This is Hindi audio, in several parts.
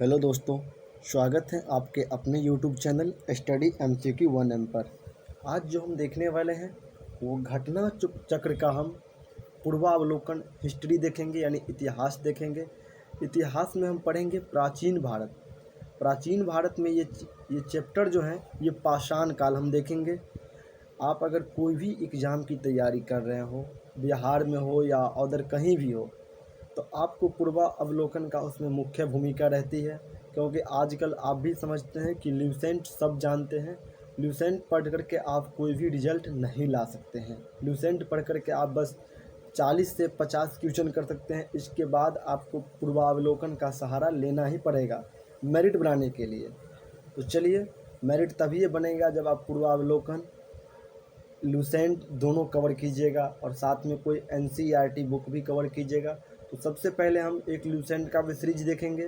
हेलो दोस्तों, स्वागत है आपके अपने YouTube channel study MCQ 1M पर। आज जो हम देखने वाले हैं वो घटना चक्र का हम पूर्वावलोकन हिस्ट्री देखेंगे, यानी इतिहास देखेंगे। इतिहास में हम पढ़ेंगे प्राचीन भारत। प्राचीन भारत में ये चैप्टर जो है ये पाषाण काल हम देखेंगे। आप अगर कोई भी एग्ज़ाम की तैयारी कर रहे हो, बिहार में हो या अदर कहीं भी हो, तो आपको पूर्वावलोकन का उसमें मुख्य भूमिका रहती है, क्योंकि आजकल आप भी समझते हैं कि ल्यूसेंट सब जानते हैं। ल्यूसेंट पढ़ कर के आप कोई भी रिजल्ट नहीं ला सकते हैं। ल्यूसेंट पढ़ कर के आप बस 40 से 50 क्वेश्चन कर सकते हैं। इसके बाद आपको पूर्वावलोकन का सहारा लेना ही पड़ेगा मेरिट बनाने के लिए। तो चलिए, मेरिट तभी बनेगा जब आप पूर्वावलोकन ल्यूसेंट दोनों कवर कीजिएगा और साथ में कोई NCERT बुक भी कवर कीजिएगा। तो सबसे पहले हम एक ल्यूसेंट का भी सीरीज देखेंगे,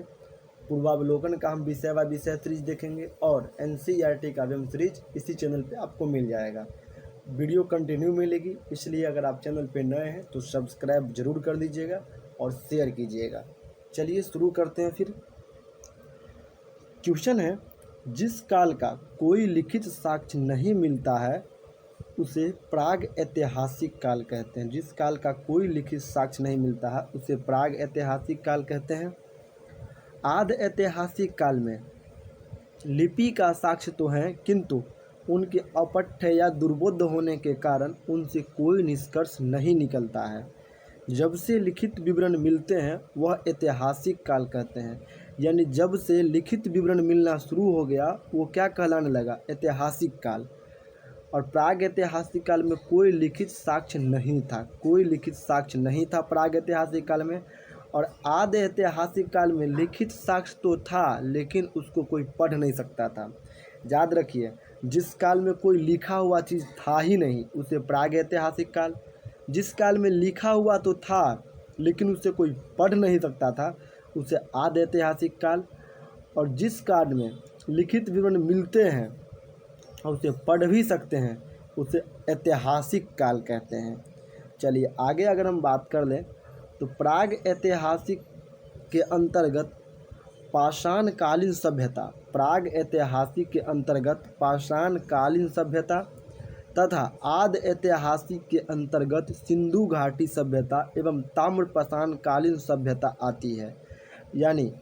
पूर्वावलोकन का हम विषय बाय विषय सीरीज देखेंगे और NCERT का भी हम सीरीज इसी चैनल पे आपको मिल जाएगा। वीडियो कंटिन्यू मिलेगी, इसलिए अगर आप चैनल पे नए हैं तो सब्सक्राइब जरूर कर दीजिएगा और शेयर कीजिएगा। चलिए शुरू करते हैं। फिर क्वेश्चन है, जिस काल का कोई लिखित साक्ष्य नहीं मिलता है उसे प्राग ऐतिहासिक काल कहते हैं। जिस काल का कोई लिखित साक्ष्य नहीं मिलता है उसे प्राग ऐतिहासिक काल कहते हैं। आदि ऐतिहासिक काल में लिपि का साक्ष्य तो है, किंतु उनके अपठ्य या दुर्बोध होने के कारण उनसे कोई निष्कर्ष नहीं निकलता है। जब से लिखित विवरण मिलते हैं वह ऐतिहासिक काल कहते हैं। यानी जब से लिखित विवरण मिलना शुरू हो गया वो क्या कहलाने लगा, ऐतिहासिक काल। और प्राग ऐतिहासिक काल में कोई लिखित साक्ष्य नहीं था, कोई लिखित साक्ष्य नहीं था प्राग ऐतिहासिक काल में। और आदि ऐतिहासिक काल में लिखित साक्ष्य तो था, लेकिन उसको कोई पढ़ नहीं सकता था। याद रखिए, जिस काल में कोई लिखा हुआ चीज़ था ही नहीं उसे प्राग ऐतिहासिक काल। जिस काल में लिखा हुआ तो था लेकिन उसे कोई पढ़ नहीं सकता था उसे आदि ऐतिहासिक काल। और जिस काल में लिखित विवरण मिलते हैं और उसे पढ़ भी सकते हैं उसे ऐतिहासिक काल कहते हैं। चलिए आगे अगर हम बात कर लें तो प्राग ऐतिहासिक के अंतर्गत पाषाणकालीन सभ्यता, प्राग ऐतिहासिक के अंतर्गत पाषाणकालीन सभ्यता तथा आदि ऐतिहासिक के अंतर्गत सिंधु घाटी सभ्यता एवं ताम्रपाषाणकालीन सभ्यता आती है। यानी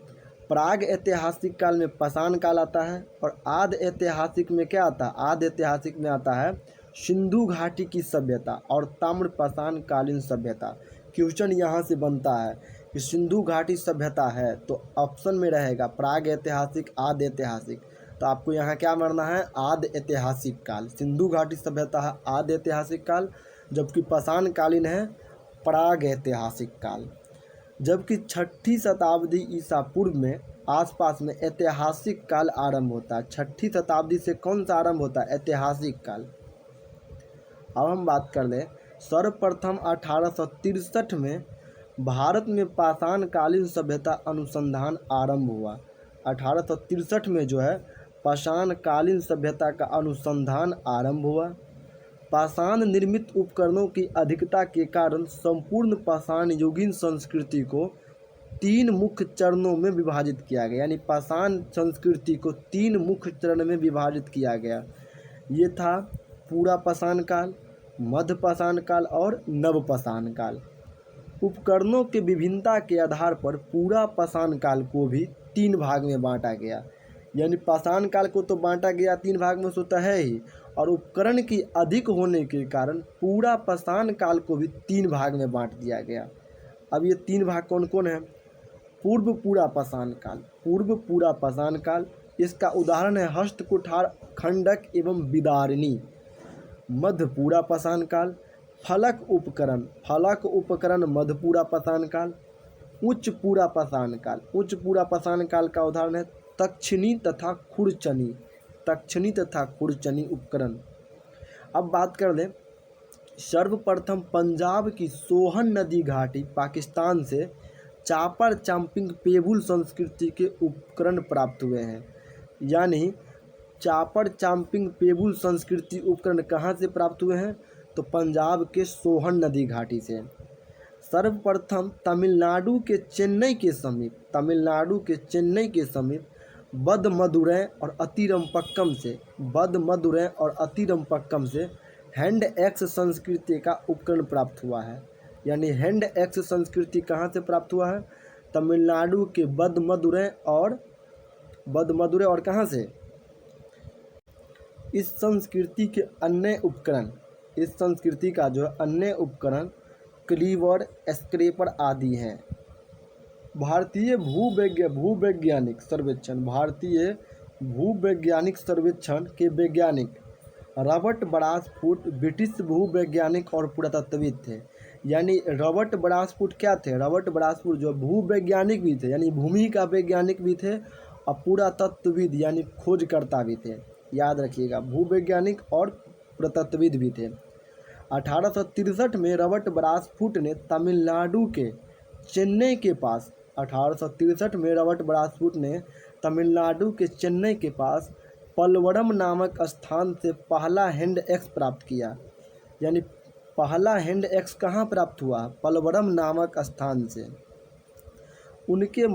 प्राग ऐतिहासिक काल में पाषाण काल आता है और आदि ऐतिहासिक में क्या आता है, आदि ऐतिहासिक में आता है सिंधु घाटी की सभ्यता और ताम्रपाषाण कालीन सभ्यता। क्वेश्चन यहाँ से बनता है कि सिंधु घाटी सभ्यता है तो ऑप्शन में रहेगा प्राग ऐतिहासिक, आदि ऐतिहासिक। तो आपको यहाँ क्या मानना है, आदि ऐतिहासिक काल। सिंधु घाटी सभ्यता है आदि ऐतिहासिक काल, जबकि पाषाण कालीन है प्राग ऐतिहासिक काल। जबकि 6ठी शताब्दी ईसा पूर्व में आसपास में ऐतिहासिक काल आरंभ होता है। 6ठी शताब्दी से कौन सा आरंभ होता है, ऐतिहासिक काल। अब हम बात कर लें, सर्वप्रथम 1863 में भारत में पाषाणकालीन सभ्यता अनुसंधान आरंभ हुआ। 1863 में जो है पाषाणकालीन सभ्यता का अनुसंधान आरंभ हुआ। पाषाण निर्मित उपकरणों की अधिकता के कारण संपूर्ण पाषाण युगीन संस्कृति को 3 मुख्य चरणों में विभाजित किया गया। यानी पाषाण संस्कृति को 3 मुख्य चरण में विभाजित किया गया। ये था पूरा पाषाण काल, मध्य पाषाण काल और नव पाषाण काल। उपकरणों के विभिन्नता के आधार पर पूरा पाषाण काल को भी 3 भाग में बांटा गया। यानी पाषाण काल को तो बांटा गया 3 भाग में, सोता है ही, और उपकरण की अधिक होने के कारण पूरा पाषाण काल को भी 3 भाग में बांट दिया गया। अब ये 3 भाग कौन कौन है, पूर्व पूरा पाषाण काल, पूर्व पूरा पाषाण काल, इसका उदाहरण है हस्तकुठार, खंडक एवं विदारिणी। मध्य पूरा पाषाण काल, फलक उपकरण, फलक उपकरण मध्य पूरा पाषाण काल। उच्च पूरा पाषाण काल, उच्च पूरा पाषाण काल का उदाहरण है तक्षणी तथा खुरचनी, तक्षणी तथा खुरचनी उपकरण। अब बात कर लें, सर्वप्रथम पंजाब की सोहन नदी घाटी पाकिस्तान से चापर चांपिंग पेबुल संस्कृति के उपकरण प्राप्त हुए हैं। यानी चापर चांपिंग पेबुल संस्कृति उपकरण कहाँ से प्राप्त हुए हैं, तो पंजाब के सोहन नदी घाटी से। सर्वप्रथम तमिलनाडु के चेन्नई के समीप बदमदुरै और अतिरम्पक्कम से हैंड एक्स संस्कृति का उपकरण प्राप्त हुआ है। यानी हैंड एक्स संस्कृति कहाँ से प्राप्त हुआ है? तमिलनाडु के बदमदुरै और कहाँ से? इस संस्कृति का जो अन्य उपकरण क्लीवर, स्क्रैपर आदि हैं। भारतीय भूवैज्ञानिक सर्वेक्षण के वैज्ञानिक रॉबर्ट ब्रासफुट ब्रिटिश भूवैज्ञानिक और पुरातत्वविद थे। यानी रॉबर्ट ब्रासफुट क्या थे? रॉबर्ट ब्रासफुट जो भूवैज्ञानिक भी थे, यानी भूमि का वैज्ञानिक भी थे और पुरातत्वविद यानी खोजकर्ता भी थे। याद रखिएगा, भूवैज्ञानिक और पुरातत्वविद भी थे। 1863 में रॉबर्ट ब्रासफुट ने तमिलनाडु के चेन्नई के पास पलवरम नामक स्थान से पहला हैंड एक्स प्राप्त किया। यानी पहला हैंड एक्स कहाँ प्राप्त हुआ? पलवरम नामक स्थान से। उनके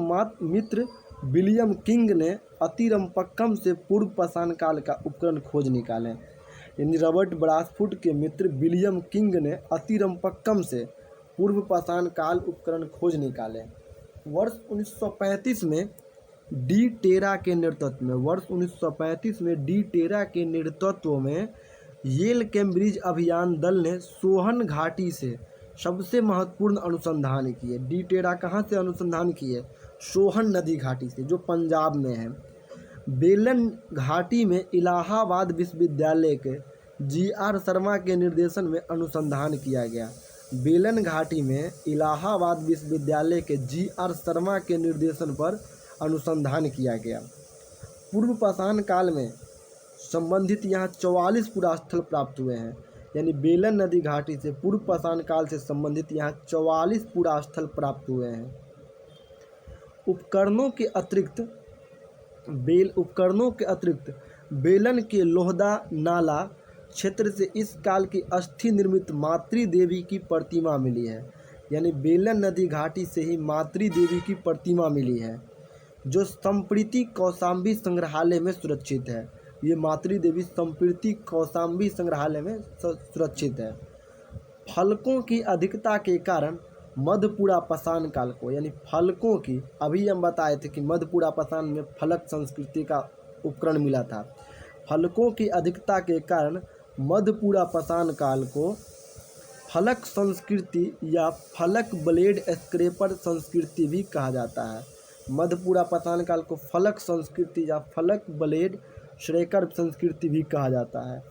मित्र विलियम किंग ने अतिरम्पक्कम से पूर्व पाषाण काल का उपकरण खोज निकाले। यानी रॉबर्ट ब्रासफुट के मित्र विलियम किंग ने अतिरम्पक्कम से पूर्व पाषाण काल उपकरण खोज निकाले। वर्ष 1935 में डी टेरा के नेतृत्व में येल कैम्ब्रिज अभियान दल ने सोहन घाटी से सबसे महत्वपूर्ण अनुसंधान किए। डी टेरा कहाँ से अनुसंधान किए? सोहन नदी घाटी से, जो पंजाब में है। बेलन घाटी में इलाहाबाद विश्वविद्यालय के जी.आर. शर्मा के निर्देशन में अनुसंधान किया गया। बेलन घाटी में इलाहाबाद विश्वविद्यालय के जी.आर. शर्मा के निर्देशन पर अनुसंधान किया गया। पूर्व पाषाण काल में संबंधित यहाँ 44 पुरास्थल प्राप्त हुए हैं। यानी बेलन नदी घाटी से पूर्व पाषाण काल से संबंधित यहाँ 44 पुरास्थल प्राप्त हुए हैं। उपकरणों के अतिरिक्त बेलन के लोहदा नाला क्षेत्र से इस काल की अस्थि निर्मित मातृ देवी की प्रतिमा मिली है। यानी बेलन नदी घाटी से ही मातृ देवी की प्रतिमा मिली है, जो संप्रीति कौशाम्बी संग्रहालय में सुरक्षित है। ये मातृ देवी संप्रीति कौशाम्बी संग्रहालय में सुरक्षित है। फलकों की अधिकता के कारण मध्यपुरा पाषाण काल को, यानी फलकों की, अभी हम बताए थे कि मध्यपुरा पाषाण में फलक संस्कृति का उपकरण मिला था। फलकों की अधिकता के कारण मध्यपुरा पाषाण काल को फलक संस्कृति या फलक ब्लेड स्क्रैपर संस्कृति भी कहा जाता है। मध्यपुरा पाषाण काल को फलक संस्कृति या फलक ब्लेड स्क्रैपर संस्कृति भी कहा जाता है।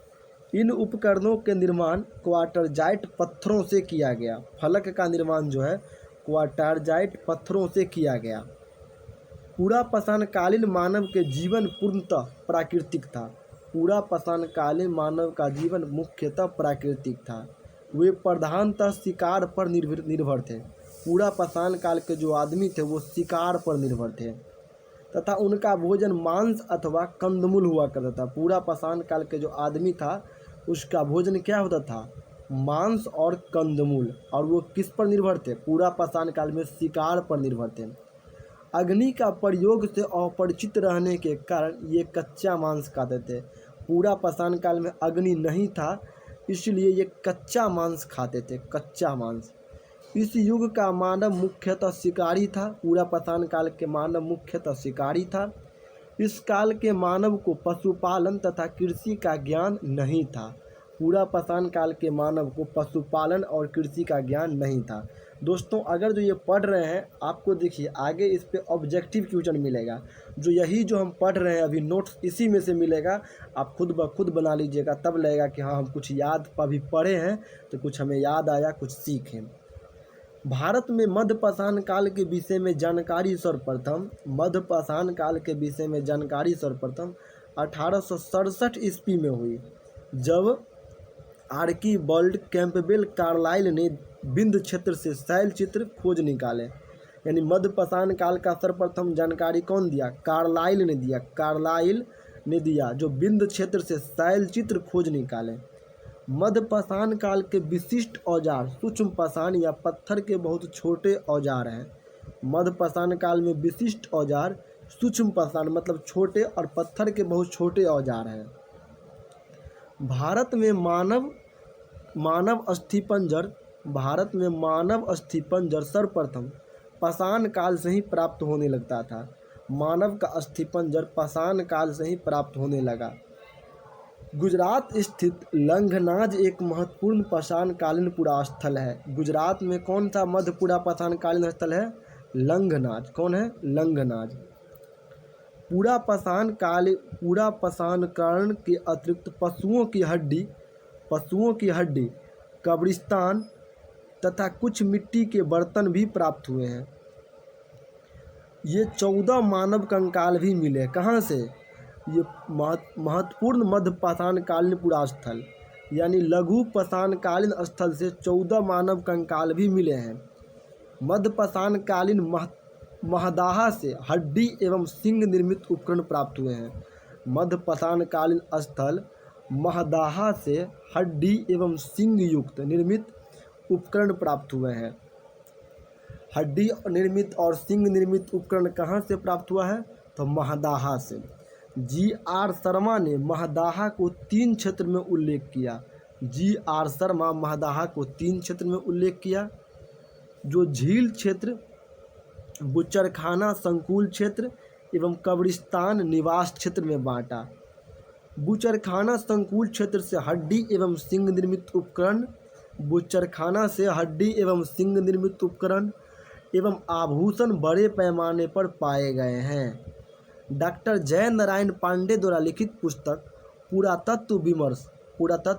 इन उपकरणों के निर्माण क्वार्टरजाइट पत्थरों से किया गया। फलक का निर्माण जो है क्वार्टरजाइट पत्थरों से किया गया। पूरा पाषाणकालीन मानव के जीवन पूर्णतः प्राकृतिक था। पूरा पाषाणकालीन मानव का जीवन मुख्यतः प्राकृतिक था। वे प्रधानतः शिकार पर निर्भर थे। पूरा पाषाण काल के जो आदमी थे वो शिकार पर निर्भर थे तथा उनका भोजन मांस अथवा कंदमूल हुआ करता था। पूरा पाषाण काल के जो आदमी था उसका भोजन क्या होता था? मांस और कंदमूल। और वो किस पर निर्भर थे? पूरा पाषाण काल में शिकार पर निर्भर थे। अग्नि का प्रयोग से अपरिचित रहने के कारण ये कच्चा मांस खाते थे। पूरा पाषाण काल में अग्नि नहीं था, इसलिए ये कच्चा मांस खाते थे, कच्चा मांस। इस युग का मानव मुख्यतः शिकारी था। पूरा पाषाण काल के मानव मुख्यतः शिकारी था। इस काल के मानव को पशुपालन तथा कृषि का ज्ञान नहीं था। पूरा पाषाण काल के मानव को पशुपालन और कृषि का ज्ञान नहीं था। दोस्तों, अगर जो ये पढ़ रहे हैं, आपको देखिए आगे इस पे ऑब्जेक्टिव क्वेश्चन मिलेगा। जो हम पढ़ रहे हैं अभी नोट्स इसी में से मिलेगा। आप खुद ब खुद बना लीजिएगा, तब लगेगा कि हाँ हम कुछ याद अभी पढ़े हैं तो कुछ हमें याद आया, कुछ सीखें। भारत में मध्य पाषाण काल के विषय में जानकारी सर्वप्रथम 1867 ईस्वी में हुई, जब आर्कीबल्ड कैंपबेल कार्लाइल ने विंध्य क्षेत्र से शैल चित्र खोज निकाले। यानी मध्य पाषाण काल का सर्वप्रथम जानकारी कौन दिया? कार्लाइल ने दिया, जो विंध्य क्षेत्र से शैल चित्र खोज निकाले। मध्य पाषाण काल के विशिष्ट औजार सूक्ष्म पाषाण या पत्थर के बहुत छोटे औजार हैं। मध्य पाषाण काल में विशिष्ट औजार सूक्ष्म पाषाण मतलब छोटे और पत्थर के बहुत छोटे औजार हैं। भारत में मानव अस्थिपंजर सर्वप्रथम पाषाण काल से ही प्राप्त होने लगता था। मानव का अस्थिपंजर पाषाण काल से ही प्राप्त होने लगा। गुजरात स्थित लंघनाज एक महत्वपूर्ण पाषाणकालीन पुरास्थल है। गुजरात में कौन सा मध्य पाषाणकालीन स्थल है? लंघनाज। कौन है? लंघनाज। पूरा पाषाणकाल के अतिरिक्त पशुओं की हड्डी, कब्रिस्तान तथा कुछ मिट्टी के बर्तन भी प्राप्त हुए हैं। ये 14 मानव कंकाल भी मिले। कहाँ से? ये महत्वपूर्ण मध्य पाषाणकालीन पुरास्थल यानी लघु पाषाणकालीन स्थल से 14 मानव कंकाल भी मिले हैं। मध्य पाषाणकालीन महदाहा से हड्डी एवं सिंग निर्मित उपकरण प्राप्त हुए हैं। मध्य पाषाणकालीन स्थल महदाहा से हड्डी एवं सिंग युक्त निर्मित उपकरण प्राप्त हुए हैं। हड्डी निर्मित और सिंग निर्मित उपकरण कहाँ से प्राप्त हुआ है? तो महदाहा से। जी.आर. शर्मा ने महदाहा को 3 क्षेत्र में उल्लेख किया। जी.आर. शर्मा महदाहा को 3 क्षेत्र में उल्लेख किया, जो झील क्षेत्र, बुचरखाना संकुल क्षेत्र एवं कब्रिस्तान निवास क्षेत्र में बांटा। बुचरखाना संकुल क्षेत्र से हड्डी एवं सिंग निर्मित उपकरण, बुचरखाना से हड्डी एवं सिंग निर्मित उपकरण एवं आभूषण बड़े पैमाने पर पाए गए हैं। डॉक्टर जय नारायण पांडे द्वारा लिखित पुस्तक पुरातत्व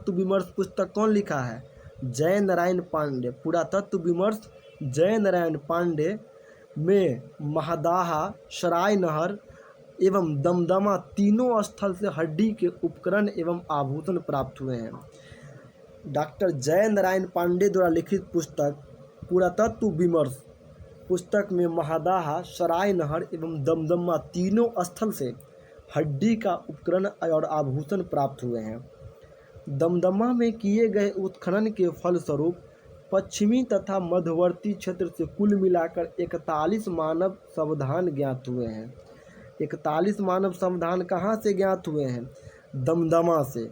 विमर्श पुस्तक कौन लिखा है? जय नारायण पांडे। पुरातत्व विमर्श जय नारायण पांडे में महदाहा, सराय नहर एवं दमदमा तीनों स्थल से हड्डी के उपकरण एवं आभूषण प्राप्त हुए हैं। डॉक्टर जय नारायण पांडे द्वारा लिखित पुस्तक पुरातत्व विमर्श पुस्तक में महदाहा, सराय नहर एवं दमदमा तीनों स्थल से हड्डी का उपकरण और आभूषण प्राप्त हुए हैं। दमदमा में किए गए उत्खनन के फलस्वरूप पश्चिमी तथा मध्यवर्ती क्षेत्र से कुल मिलाकर 41 मानव संविधान ज्ञात हुए हैं। 41 मानव संविधान कहाँ से ज्ञात हुए हैं? दमदमा से।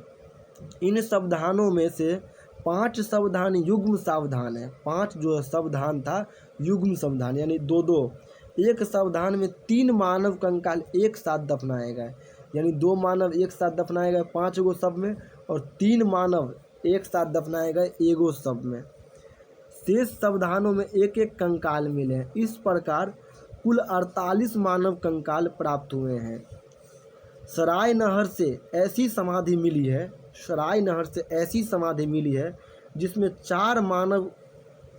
इन संविधानों में से 5 संविधान युग्म संविधान है। 5 जो संविधान था युग्म संविधान यानी 2-2। एक संविधान में 3 मानव कंकाल एक साथ दफनाए गए, यानी 2 मानव एक साथ दफनाए गए 5 गो शव में, और 3 मानव एक साथ दफनाए गए एगो शव में। शेष संविधानों में एक एक कंकाल मिले हैं। इस प्रकार कुल 48 मानव कंकाल प्राप्त हुए हैं। सराय नहर से ऐसी समाधि मिली है जिसमें 4 मानव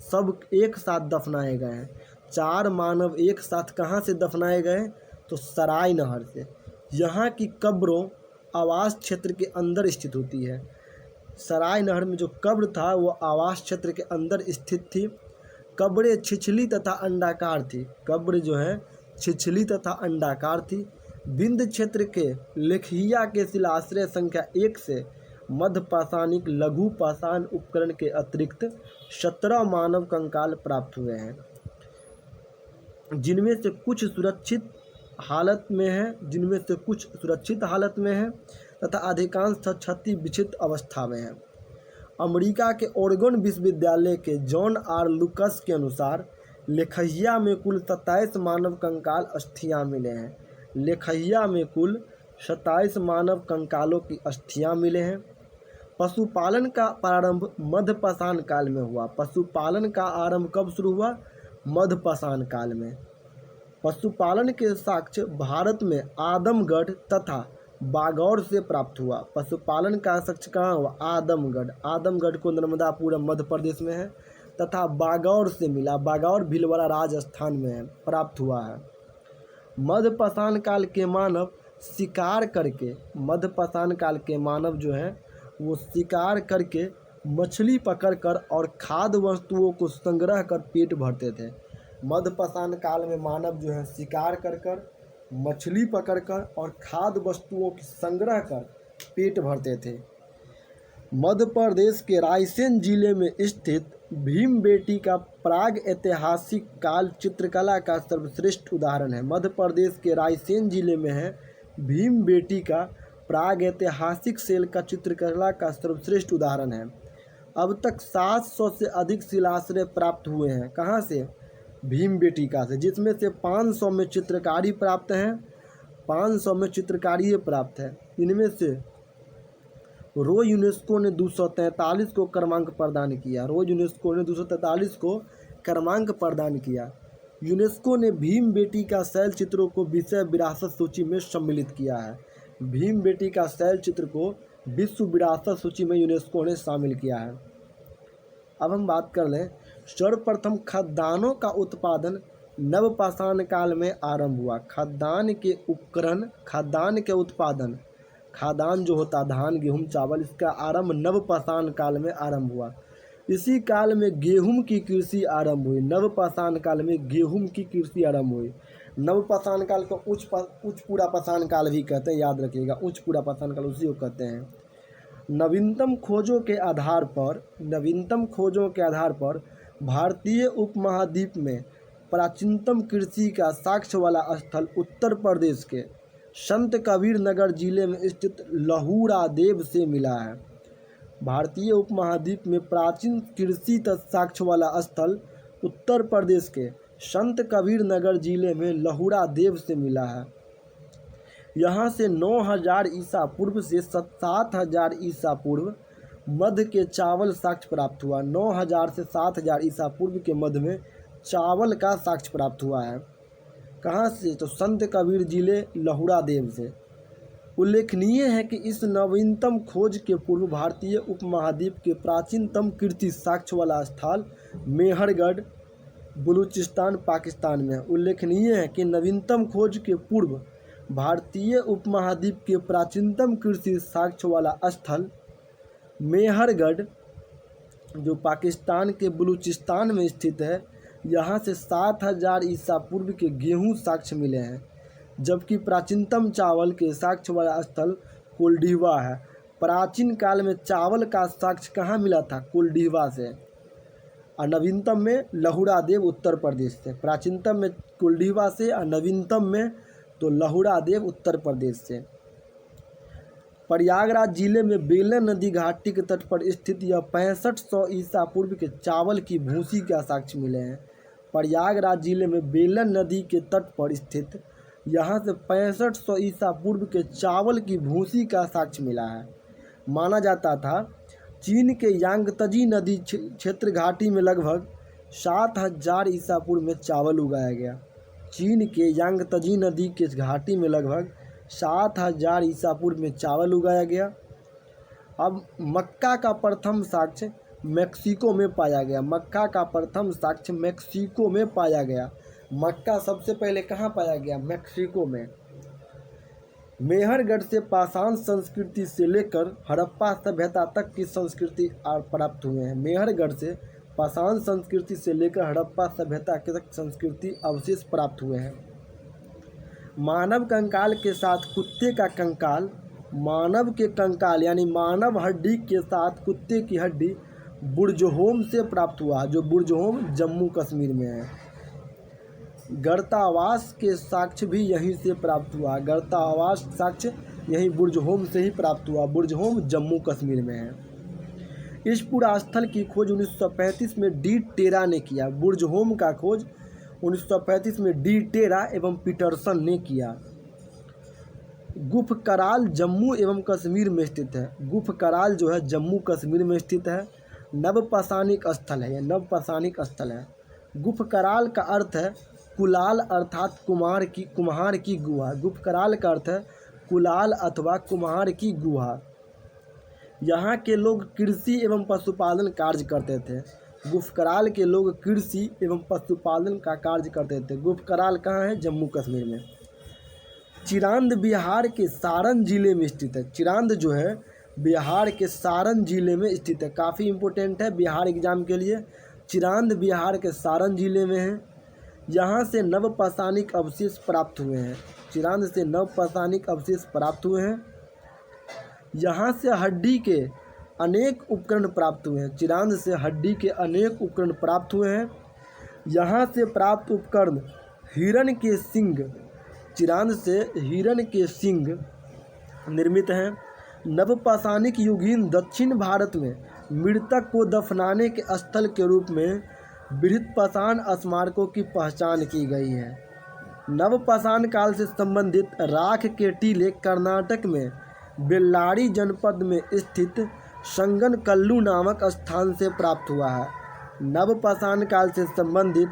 सब एक साथ दफनाए गए हैं। 4 मानव एक साथ कहाँ से दफनाए गए? तो सराय नहर से। यहाँ की कब्रों आवास क्षेत्र के अंदर स्थित होती है। सराय नहर में जो कब्र था वो आवास क्षेत्र के अंदर स्थित थी। कब्रें छिछली तथा अंडाकार थी। कब्र जो है छिछली तथा अंडाकार थी। विंध्य क्षेत्र के लेखिया के शिलाश्रय संख्या 1 से मध्य पाषाणिक लघु पाषाण उपकरण के अतिरिक्त 17 मानव कंकाल प्राप्त हुए हैं, जिनमें से कुछ सुरक्षित हालत में है तथा अधिकांश क्षति विक्षिप्त अवस्था में है। अमेरिका के ओरेगन विश्वविद्यालय के जॉन आर लुकस के अनुसार लेखहिया में कुल 27 मानव कंकाल अस्थियां मिले हैं। लेखहिया में कुल 27 मानव कंकालों की अस्थियां मिले हैं। पशुपालन का प्रारंभ मध्य पाषाण काल में हुआ। पशुपालन का आरंभ कब शुरू हुआ? मध्य पाषाण काल में। पशुपालन के साक्ष्य भारत में आदमगढ़ तथा बागौर से प्राप्त हुआ। पशुपालन का साक्ष्य कहाँ हुआ? आदमगढ़ को नर्मदापुरम मध्य प्रदेश में है, तथा बागौर से मिला। बागौर भीलवाड़ा राजस्थान में है, प्राप्त हुआ है। मध्य पाषाण काल के मानव शिकार जो है वो शिकार करके मछली पकड़कर और खाद्य वस्तुओं को संग्रह कर पेट भरते थे। मध्य पाषाण काल में मानव जो है शिकार कर मछली पकड़कर और खाद्य वस्तुओं की संग्रह कर पेट भरते थे। मध्य प्रदेश के रायसेन जिले में स्थित भीमबेटका प्राग ऐतिहासिक काल चित्रकला का सर्वश्रेष्ठ उदाहरण है। मध्य प्रदेश के रायसेन जिले में है भीमबेटका प्राग ऐतिहासिक शैल का चित्रकला का सर्वश्रेष्ठ उदाहरण है। अब तक 700 से अधिक शिलाश्रय प्राप्त हुए हैं। कहाँ से? भीमबेटका से, जिसमें से 500 में चित्रकारी प्राप्त हैं, 500 में चित्रकारी प्राप्त है। इनमें से रो यूनेस्को ने 243 को क्रमांक प्रदान किया। रो यूनेस्को ने 243 को क्रमांक प्रदान किया। यूनेस्को ने भीमबेटका शैल चित्रों को विश्व विरासत सूची में सम्मिलित किया है। भीमबेटका शैल चित्र को विश्व विरासत सूची में यूनेस्को ने शामिल किया है। अब हम बात कर लें, सर्वप्रथम खाद्यान्नों का उत्पादन नवपाषाण काल में आरंभ हुआ। खाद्यान्न के उपकरण, खाद्यान्न के उत्पादन, खाद्यान्न जो होता धान, गेहूँ, चावल, इसका आरंभ नवपाषाण काल में आरंभ हुआ। इसी काल में गेहूं की कृषि आरंभ हुई। नवपाषाण काल में गेहूं की कृषि आरंभ हुई। नवपाषाण काल को उच्च पूरा पाषाण काल भी कहते हैं, याद रखिएगा, उच्च पूरा पाषाण काल उसी को कहते हैं। नवीनतम खोजों के आधार पर भारतीय उपमहाद्वीप में प्राचीनतम कृषि का साक्ष्य वाला स्थल उत्तर प्रदेश के संत कबीर नगर जिले में स्थित लहुरा देव से मिला है। भारतीय उपमहाद्वीप में प्राचीन कृषि साक्ष्य वाला स्थल उत्तर प्रदेश के संत कबीर नगर जिले में लहुरा देव से मिला है। यहाँ से 9000 ईसा पूर्व से 7000 ईसा पूर्व मध्य के चावल साक्ष्य प्राप्त हुआ। 9000 से 7000 ईसा पूर्व के मध्य में चावल का साक्ष्य प्राप्त हुआ है। कहाँ से? तो संत कबीर जिले लहुरा देव से। उल्लेखनीय है कि इस नवीनतम खोज के पूर्व भारतीय उपमहाद्वीप के प्राचीनतम कृषि साक्ष्य वाला स्थल मेहरगढ़, बलूचिस्तान, पाकिस्तान में है। उल्लेखनीय है कि नवीनतम खोज के पूर्व भारतीय उपमहाद्वीप के प्राचीनतम कृषि साक्ष्य वाला स्थल मेहरगढ़, जो पाकिस्तान के बलूचिस्तान में स्थित है, यहाँ से 7000 ईसा पूर्व के गेहूँ साक्ष्य मिले हैं। जबकि प्राचीनतम चावल के साक्ष्य वाला स्थल कुलडीवा है। प्राचीन काल में चावल का साक्ष्य कहाँ मिला था? कुलडीवा से। और नवीनतम में लहुरा देव उत्तर प्रदेश से। प्राचीनतम में कुलडीवा से और नवीनतम में तो लहुरा देव उत्तर प्रदेश से। प्रयागराज जिले में बेलन नदी घाटी के तट पर स्थित यह 6500 ईसा पूर्व के चावल की भूसी का साक्ष्य मिले हैं। प्रयागराज जिले में बेलन नदी के तट पर स्थित यहाँ से 6500 ईसा पूर्व के चावल की भूसी का साक्ष्य मिला है। माना जाता था चीन के यांगत्जी नदी क्षेत्र घाटी में लगभग 7000 ईसा पूर्व में चावल उगाया गया। चीन के यांगत्जी नदी के घाटी में लगभग 7000 ईसा पूर्व में चावल उगाया गया। अब मक्का का प्रथम साक्ष्य मैक्सिको में पाया गया। मक्का का प्रथम साक्ष्य मैक्सिको में पाया गया। मक्का सबसे पहले कहाँ पाया गया? मैक्सिको में। मेहरगढ़ से पाषाण संस्कृति से लेकर हड़प्पा सभ्यता तक की संस्कृति प्राप्त हुए हैं। मेहरगढ़ से पाषाण संस्कृति से लेकर हड़प्पा सभ्यता तक संस्कृति अवशेष प्राप्त हुए हैं। मानव कंकाल के साथ कुत्ते का कंकाल, मानव के कंकाल यानी मानव हड्डी के साथ कुत्ते की हड्डी बुर्जहोम से प्राप्त हुआ, जो बुर्जहोम जम्मू कश्मीर में है। गर्तावास के साक्ष्य भी यहीं से प्राप्त हुआ। गर्तावास साक्ष्य यहीं बुर्जहोम से ही प्राप्त हुआ। बुर्जहोम जम्मू कश्मीर में है। इस पूरा स्थल की खोज 1935 में डी टेरा ने किया। बुर्जहोम का खोज 1935 में डी टेरा एवं पीटरसन ने किया। गुफकराल जम्मू एवं कश्मीर में स्थित है। गुफकराल जो है जम्मू कश्मीर में स्थित है। नवपाषाणिक स्थल है, यह नवपाषाणिक स्थल है। गुफकराल का अर्थ है कुलाल अर्थात कुम्हार की गुहा। गुफकराल का अर्थ है कुलाल अथवा कुम्हार की गुहा। यहाँ के लोग कृषि एवं पशुपालन कार्य करते थे। गुफकराल के लोग कृषि एवं पशुपालन का कार्य करते थे। गुफकराल कहाँ है? जम्मू कश्मीर में। चिरांद बिहार के सारण जिले में स्थित है। चिरांद जो है बिहार के सारण जिले में स्थित है। काफ़ी इम्पोर्टेंट है बिहार एग्जाम के लिए। चिरांद बिहार के सारण जिले में है। यहाँ से नवपाषाणिक अवशेष प्राप्त हुए हैं। चिरांद से नवपाषाणिक अवशेष प्राप्त हुए हैं। यहाँ से हड्डी के अनेक उपकरण प्राप्त हुए हैं। चिरांद से हड्डी के अनेक उपकरण प्राप्त हुए हैं। यहाँ से प्राप्त उपकरण हिरण के सींग, चिरांद से हिरण के सींग निर्मित हैं। नवपाषाणिक युगीन दक्षिण भारत में मृतक को दफनाने के स्थल के रूप में बृहत्पाषाण स्मारकों की पहचान की गई है। नवपाषाण काल से संबंधित राख के टीले कर्नाटक में बेल्लारी जनपद में स्थित संगनकल्लू नामक स्थान से प्राप्त हुआ है। नवपाषाण काल से संबंधित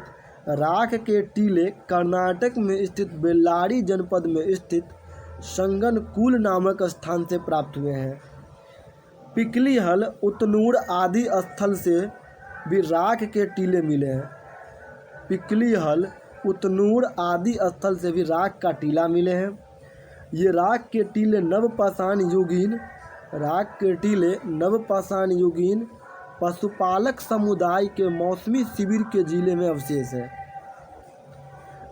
राख के टीले कर्नाटक में स्थित बेल्लारी जनपद में स्थित संगनकूल नामक स्थान से प्राप्त हुए हैं। पिकलीहल, उतनूर आदि स्थल से भी राख के टीले मिले हैं। पिकलीहल, उतनूर आदि स्थल से भी राख का टीला मिले हैं। ये राख के टीले नवपाषाण युगीन पशुपालक समुदाय के मौसमी शिविर के जिले में अवशेष है।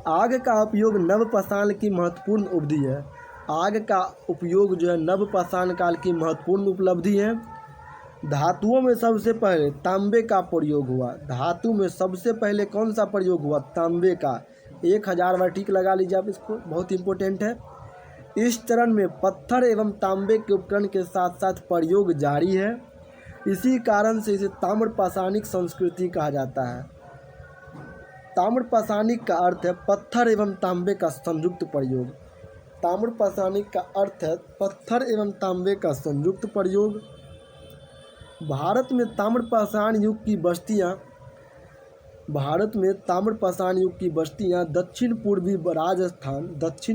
आग का उपयोग नवपाषाण की महत्वपूर्ण उपलब्धि है। आग का उपयोग जो है नवपाषाण काल की महत्वपूर्ण उपलब्धि है। धातुओं में सबसे पहले तांबे का प्रयोग हुआ। धातु में सबसे पहले कौन सा प्रयोग हुआ? तांबे का। 1000 बार टिक लगा लीजिए आप इसको, बहुत इंपॉर्टेंट है। इस चरण में पत्थर एवं तांबे के उपकरण के साथ साथ प्रयोग जारी है। इसी कारण से इसे ताम्रपाषाणिक संस्कृति कहा जाता है। ताम्रपाषाणिक का अर्थ है पत्थर एवं तांबे का संयुक्त प्रयोग। ताम्रपाषाणिक का अर्थ है पत्थर एवं तांबे का संयुक्त प्रयोग। भारत में ताम्रपाषाण युग की बस्तियां दक्षिण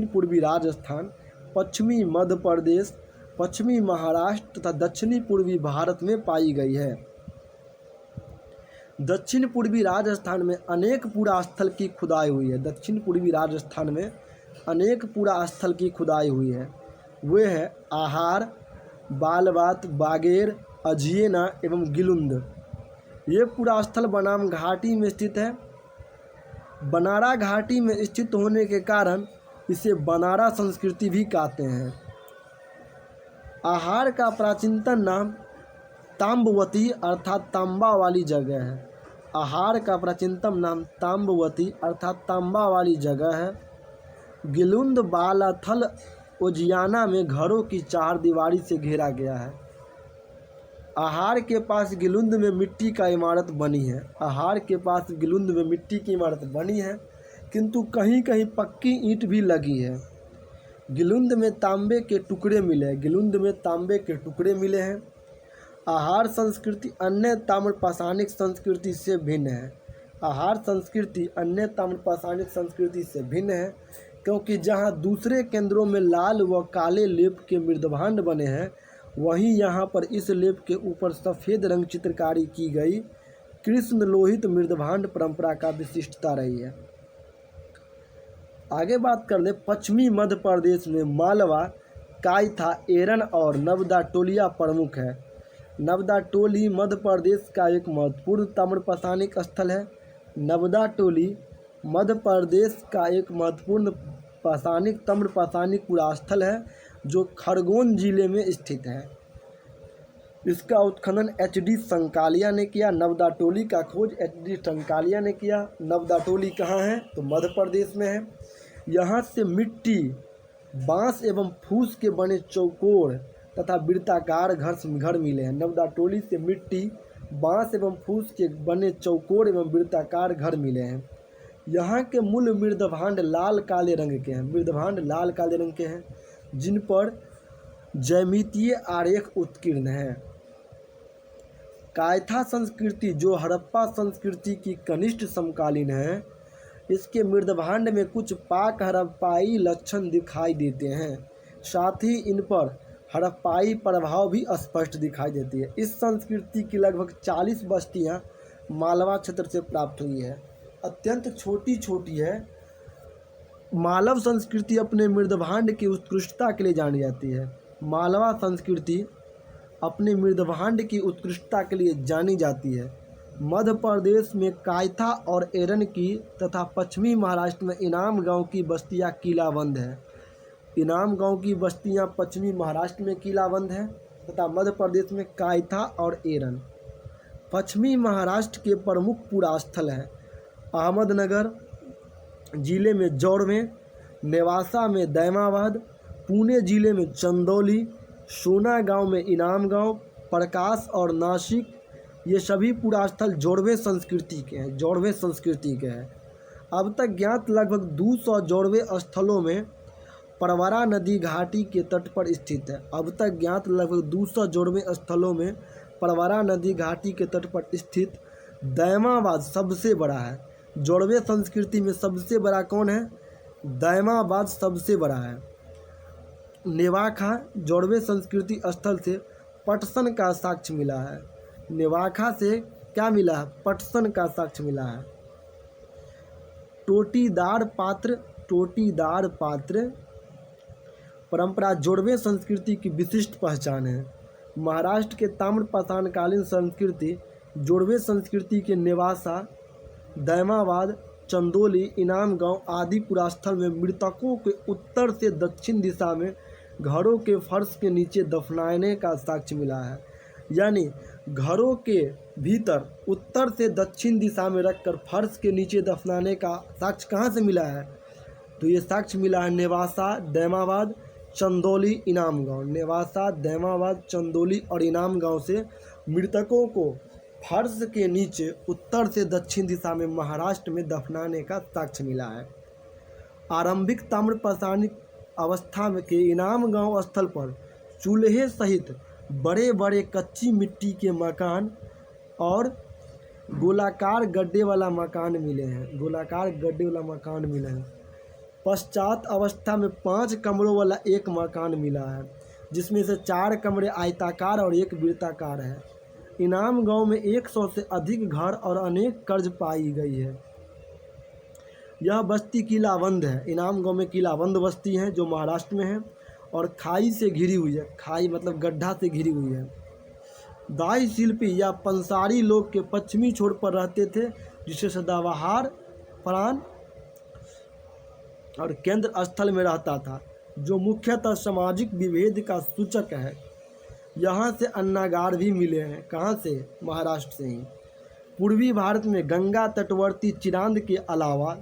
पूर्वी राजस्थान, पश्चिमी मध्य प्रदेश, पश्चिमी महाराष्ट्र तथा दक्षिणी पूर्वी भारत में पाई गई है। दक्षिण पूर्वी राजस्थान में अनेक पुरास्थल की खुदाई हुई है। वे है आहार, बालवात, बागेर, अजियना एवं गिलुंद। ये पुरास्थल बनाम घाटी में स्थित है। बनारा घाटी में स्थित होने के कारण इसे बनारा संस्कृति भी कहते हैं। आहार का प्राचीनतम नाम ताम्बवती अर्थात तांबा वाली जगह है। आहार का प्राचीनतम नाम ताम्बवती अर्थात तांबा वाली जगह है। गिलुंद बालाथल उजियाना में घरों की 4 दीवारी से घेरा गया है। आहार के पास गिलुंद में मिट्टी की इमारत बनी है, किंतु कहीं कहीं पक्की ईंट भी लगी है। गिलुंद में तांबे के टुकड़े मिले हैं। आहार संस्कृति अन्य ताम्रपाषाणिक संस्कृति से भिन्न है। क्योंकि जहां दूसरे केंद्रों में लाल व काले लेप के मृदभांड बने हैं, वहीं यहाँ पर इस लेप के ऊपर सफ़ेद रंग चित्रकारी की गई कृष्ण लोहित मृदभांड परंपरा का विशिष्टता रही है। आगे बात कर ले, पश्चिमी मध्य प्रदेश में मालवा, कायथा, एरन और नवदा टोलिया प्रमुख है। नवदा टोली मध्य प्रदेश का एक महत्वपूर्ण ताम्रपाषाणिक स्थल है। नवदा टोली मध्य प्रदेश का एक महत्वपूर्ण ताम्रपाषाणिक पुरास्थल है जो खरगोन जिले में स्थित है। इसका उत्खनन HD संकालिया ने किया। नवदा टोली का खोज HD संकालिया ने किया। नवदा टोली कहाँ है? तो मध्य प्रदेश में है। यहाँ से मिट्टी, बांस एवं फूस के बने चौकोर तथा वृत्ताकार घर मिले हैं। नवदा टोली से मिट्टी, बांस एवं फूस के बने चौकोर एवं वृत्ताकार घर मिले हैं। यहाँ के मूल मृदभांड लाल काले रंग के हैं, जिन पर ज्यामितीय आरेख उत्कीर्ण है। कायथा संस्कृति जो हड़प्पा संस्कृति की कनिष्ठ समकालीन है, इसके मृदभांड में कुछ पाक हड़प्पाई लक्षण दिखाई देते हैं। साथ ही इन पर हड़प्पाई प्रभाव भी स्पष्ट दिखाई देती है। इस संस्कृति की लगभग 40 बस्तियां मालवा क्षेत्र से प्राप्त हुई है। अत्यंत छोटी है। मालव संस्कृति अपने मृदभांड की उत्कृष्टता के लिए जानी जाती है। मालवा संस्कृति अपने मृदभांड की उत्कृष्टता के लिए जानी जाती है। मध्य प्रदेश में कायथा और एरन की तथा पश्चिमी महाराष्ट्र में इनाम गांव की बस्तियां किलाबंद है। इनाम गांव की बस्तियां पश्चिमी महाराष्ट्र में किलाबंद है। तथा मध्य प्रदेश में कायथा और एरन। पश्चिमी महाराष्ट्र के प्रमुख पुरास्थल हैं अहमदनगर जिले में जोड़वे, नेवासा में दैमाबाद, पुणे जिले में चंदौली, सोना गांव में इनाम गांव, प्रकाश और नासिक, ये सभी पुरास्थल जोड़वे संस्कृति के हैं। जोड़वे संस्कृति के हैं। अब तक ज्ञात लगभग 200 जोड़वे स्थलों में परवरा नदी घाटी के तट पर स्थित है। अब तक ज्ञात लगभग 200 जोड़वे स्थलों में परवरा नदी घाटी के तट पर स्थित दैमाबाद सबसे बड़ा है। जोड़वे संस्कृति में सबसे बड़ा कौन है? दैमाबाद सबसे बड़ा है। नेवाखा जोड़वे संस्कृति स्थल से पटसन का साक्ष्य मिला है। नेवाखा से क्या मिला है? पटसन का साक्ष्य मिला है। टोटीदार पात्र, टोटीदार पात्र परंपरा जोड़वे संस्कृति की विशिष्ट पहचान है। महाराष्ट्र के ताम्रपाषाणकालीन संस्कृति जोड़वे संस्कृति के नेवासा, दैमाबाद, चंदौली, इनाम गांव आदि पुरास्थल में मृतकों के उत्तर से दक्षिण दिशा में घरों के फर्श के नीचे दफनाने का साक्ष्य मिला है। यानी घरों के भीतर उत्तर से दक्षिण दिशा में रखकर फर्श के नीचे दफनाने का साक्ष्य कहाँ से मिला है? तो ये साक्ष्य मिला है नेवासा, दैमाबाद, चंदौली, इनाम गांव। नेवासा, दैमाबाद, चंदौली और इनाम गांव से मृतकों को फर्श के नीचे उत्तर से दक्षिण दिशा में महाराष्ट्र में दफनाने का साक्ष्य मिला है। आरंभिक ताम्रपाषाणिक अवस्था में के इनाम गांव स्थल पर चूल्हे सहित बड़े बड़े कच्ची मिट्टी के मकान और गोलाकार गड्ढे वाला मकान मिले हैं। गोलाकार गड्ढे वाला मकान मिले हैं। पश्चात अवस्था में 5 कमरों वाला एक मकान मिला है, जिसमें से 4 कमरे आयताकार और 1 वृत्ताकार है। इनाम गांव में 100 से अधिक घर और अनेक कर्ज पाई गई है। यह बस्ती किलाबंद है। इनाम गांव में किलाबंद बस्ती है जो महाराष्ट्र में है और खाई से घिरी हुई है। खाई मतलब गड्ढा से घिरी हुई है। दाई शिल्पी या पंसारी लोग के पश्चिमी छोर पर रहते थे, जिसे सदाबहार प्राण और केंद्र स्थल में रहता था, जो मुख्यतः सामाजिक विभेद का सूचक है। यहाँ से अन्नागार भी मिले हैं। कहाँ से? महाराष्ट्र से ही। पूर्वी भारत में गंगा तटवर्ती चिरांद के अलावा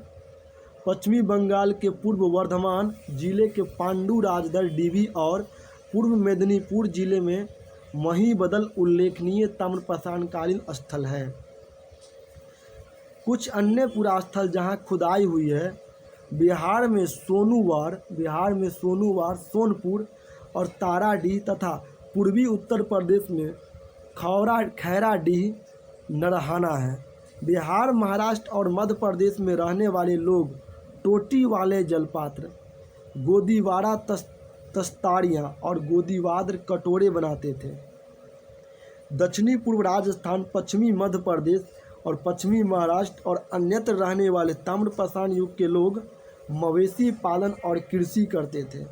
पश्चिमी बंगाल के पूर्व वर्धमान जिले के पांडु राजदर डीवी और पूर्व मेदिनीपुर जिले में महीबदल उल्लेखनीय ताम्रपाषाणकालीन स्थल है। कुछ अन्य पुरास्थल जहाँ खुदाई हुई है बिहार में सोनूवार, सोनपुर और ताराडीह तथा पूर्वी उत्तर प्रदेश में खैराडीह, नरहाना है। बिहार, महाराष्ट्र और मध्य प्रदेश में रहने वाले लोग टोटी वाले जलपात्र, गोदीवारा तस्तारियाँ और गोदीवाद्र कटोरे बनाते थे। दक्षिणी पूर्व राजस्थान, पश्चिमी मध्य प्रदेश और पश्चिमी महाराष्ट्र और अन्यत्र रहने वाले ताम्रपाषाण युग के लोग मवेशी पालन और कृषि करते थे।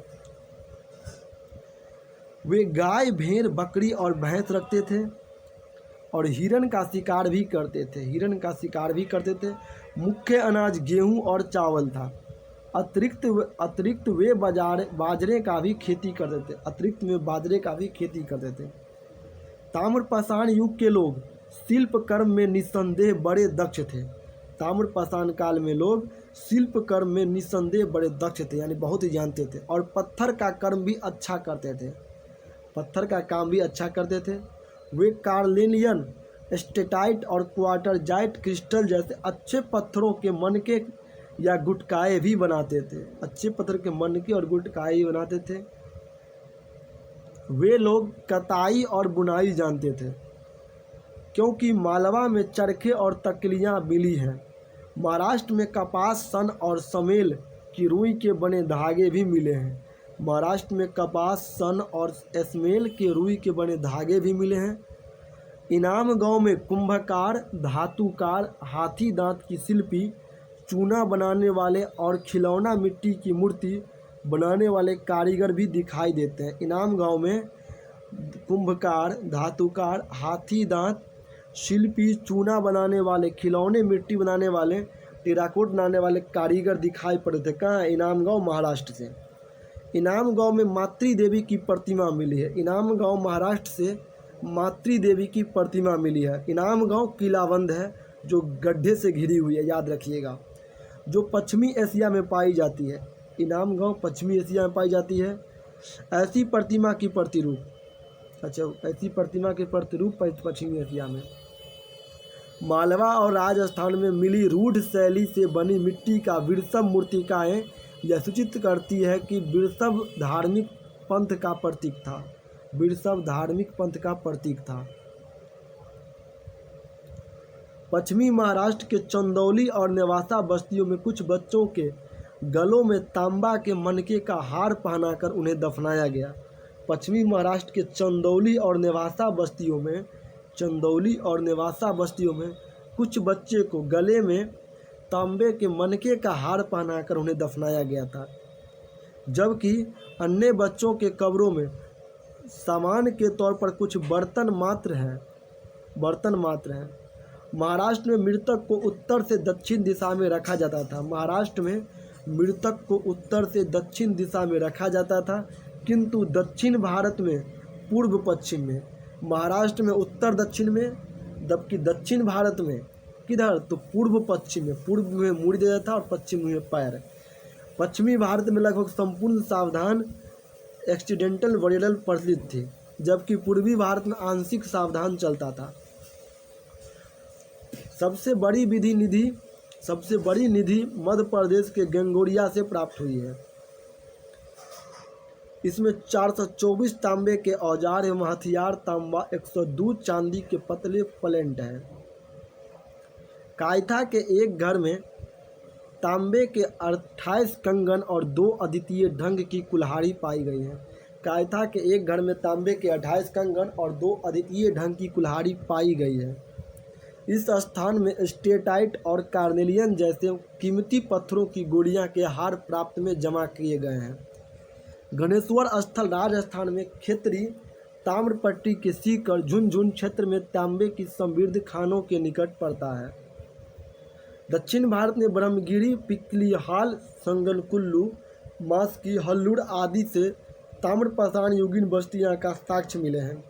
वे गाय, भेड़, बकरी और भैंस रखते थे और हिरन का शिकार भी करते थे। मुख्य अनाज गेहूं और चावल था। अतिरिक्त वे बाजरे का भी खेती करते थे। ताम्रपाषाण युग के लोग शिल्प कर्म में निस्संदेह बड़े दक्ष थे। ताम्रपाषाण काल में लोग शिल्प कर्म में निस्संदेह बड़े दक्ष थे, यानी बहुत ही जानते थे और पत्थर का काम भी अच्छा करते थे। वे कार्लेनियन, स्टेटाइट और क्वार्टरजाइट क्रिस्टल जैसे अच्छे पत्थरों के मनके या गुटकाए भी बनाते थे। अच्छे पत्थर के मनके और गुटकाए भी बनाते थे। वे लोग कताई और बुनाई जानते थे, क्योंकि मालवा में चरखे और तकलियाँ मिली हैं। महाराष्ट्र में कपास, सन और समेल की रुई के बने धागे भी मिले हैं। इनाम गांव में कुंभकार, धातुकार, हाथी दांत की शिल्पी, चूना बनाने वाले और खिलौना मिट्टी की मूर्ति बनाने वाले कारीगर भी दिखाई देते हैं। इनाम गांव में कुंभकार, धातुकार, हाथी दांत शिल्पी, चूना बनाने वाले, खिलौने मिट्टी बनाने वाले, टेराकोट बनाने वाले कारीगर दिखाई पड़ते थे। कहाँ? इनाम गांव, महाराष्ट्र से। इनाम गांव में मातृ देवी की प्रतिमा मिली है। इनाम गांव महाराष्ट्र से मातृ देवी की प्रतिमा मिली है। इनाम गांव किलाबंद है जो गड्ढे से घिरी हुई है, याद रखिएगा, जो पश्चिमी एशिया में पाई जाती है। इनाम गांव पश्चिमी एशिया में पाई जाती है। ऐसी प्रतिमा की प्रतिरूप, अच्छा, ऐसी प्रतिमा के प्रतिरूप पश्चिमी एशिया में मालवा और राजस्थान में मिली रूढ़ शैली से बनी मिट्टी का वृषभ मूर्तिकाएं यह सूचित करती है कि वृषभ धार्मिक पंथ का प्रतीक था। वृषभ धार्मिक पंथ का प्रतीक था। पश्चिमी महाराष्ट्र के चंदौली और नेवासा बस्तियों में कुछ बच्चों के गलों में तांबा के मनके का हार पहनाकर उन्हें दफनाया गया। पश्चिमी महाराष्ट्र के चंदौली और नेवासा बस्तियों में कुछ बच्चे को गले में तांबे के मनके का हार पहनाकर उन्हें दफनाया गया था, जबकि अन्य बच्चों के कब्रों में सामान के तौर पर कुछ बर्तन मात्र हैं। महाराष्ट्र में मृतक को उत्तर से दक्षिण दिशा में रखा जाता था। महाराष्ट्र में मृतक को उत्तर से दक्षिण दिशा में रखा जाता था, किंतु दक्षिण भारत में पूर्व पश्चिम में। महाराष्ट्र में उत्तर दक्षिण में, जबकि दक्षिण भारत में किधर, तो पूर्व पश्चिम में। पूर्व में मुड़ दिया था और पश्चिम में पैर। पश्चिमी भारत में लगभग संपूर्ण सावधान एक्सीडेंटल वेरिएबल प्रचलित थी, जबकि पूर्वी भारत में आंशिक सावधान चलता था। सबसे बड़ी निधि मध्य प्रदेश के गंगोरिया से प्राप्त हुई है। इसमें 424 तांबे के औजार एवं हथियार, तांबा 102 चांदी के पतले प्लेट हैं। कायथा के एक घर में तांबे के 28 कंगन और 2 अद्वितीय ढंग की कुल्हाड़ी पाई गई है। कायथा के एक घर में तांबे के 28 कंगन और 2 अद्वितीय ढंग की कुल्हाड़ी पाई गई है। इस स्थान में स्टेटाइट और कार्नेलियन जैसे कीमती पत्थरों की गोलियां के हार प्राप्त में जमा किए गए हैं। गणेश्वर स्थल राजस्थान में खेतरी ताम्रपट्टी के सीकर झुनझुन क्षेत्र में तांबे की समृद्ध खानों के निकट पड़ता है। दक्षिण भारत में ब्रह्मगिरी, पिकलीहाल, संगनकुल्लू, मास्की, हल्लुड़ आदि से ताम्रपाषाण युगीन बस्तियां का साक्ष्य मिले हैं।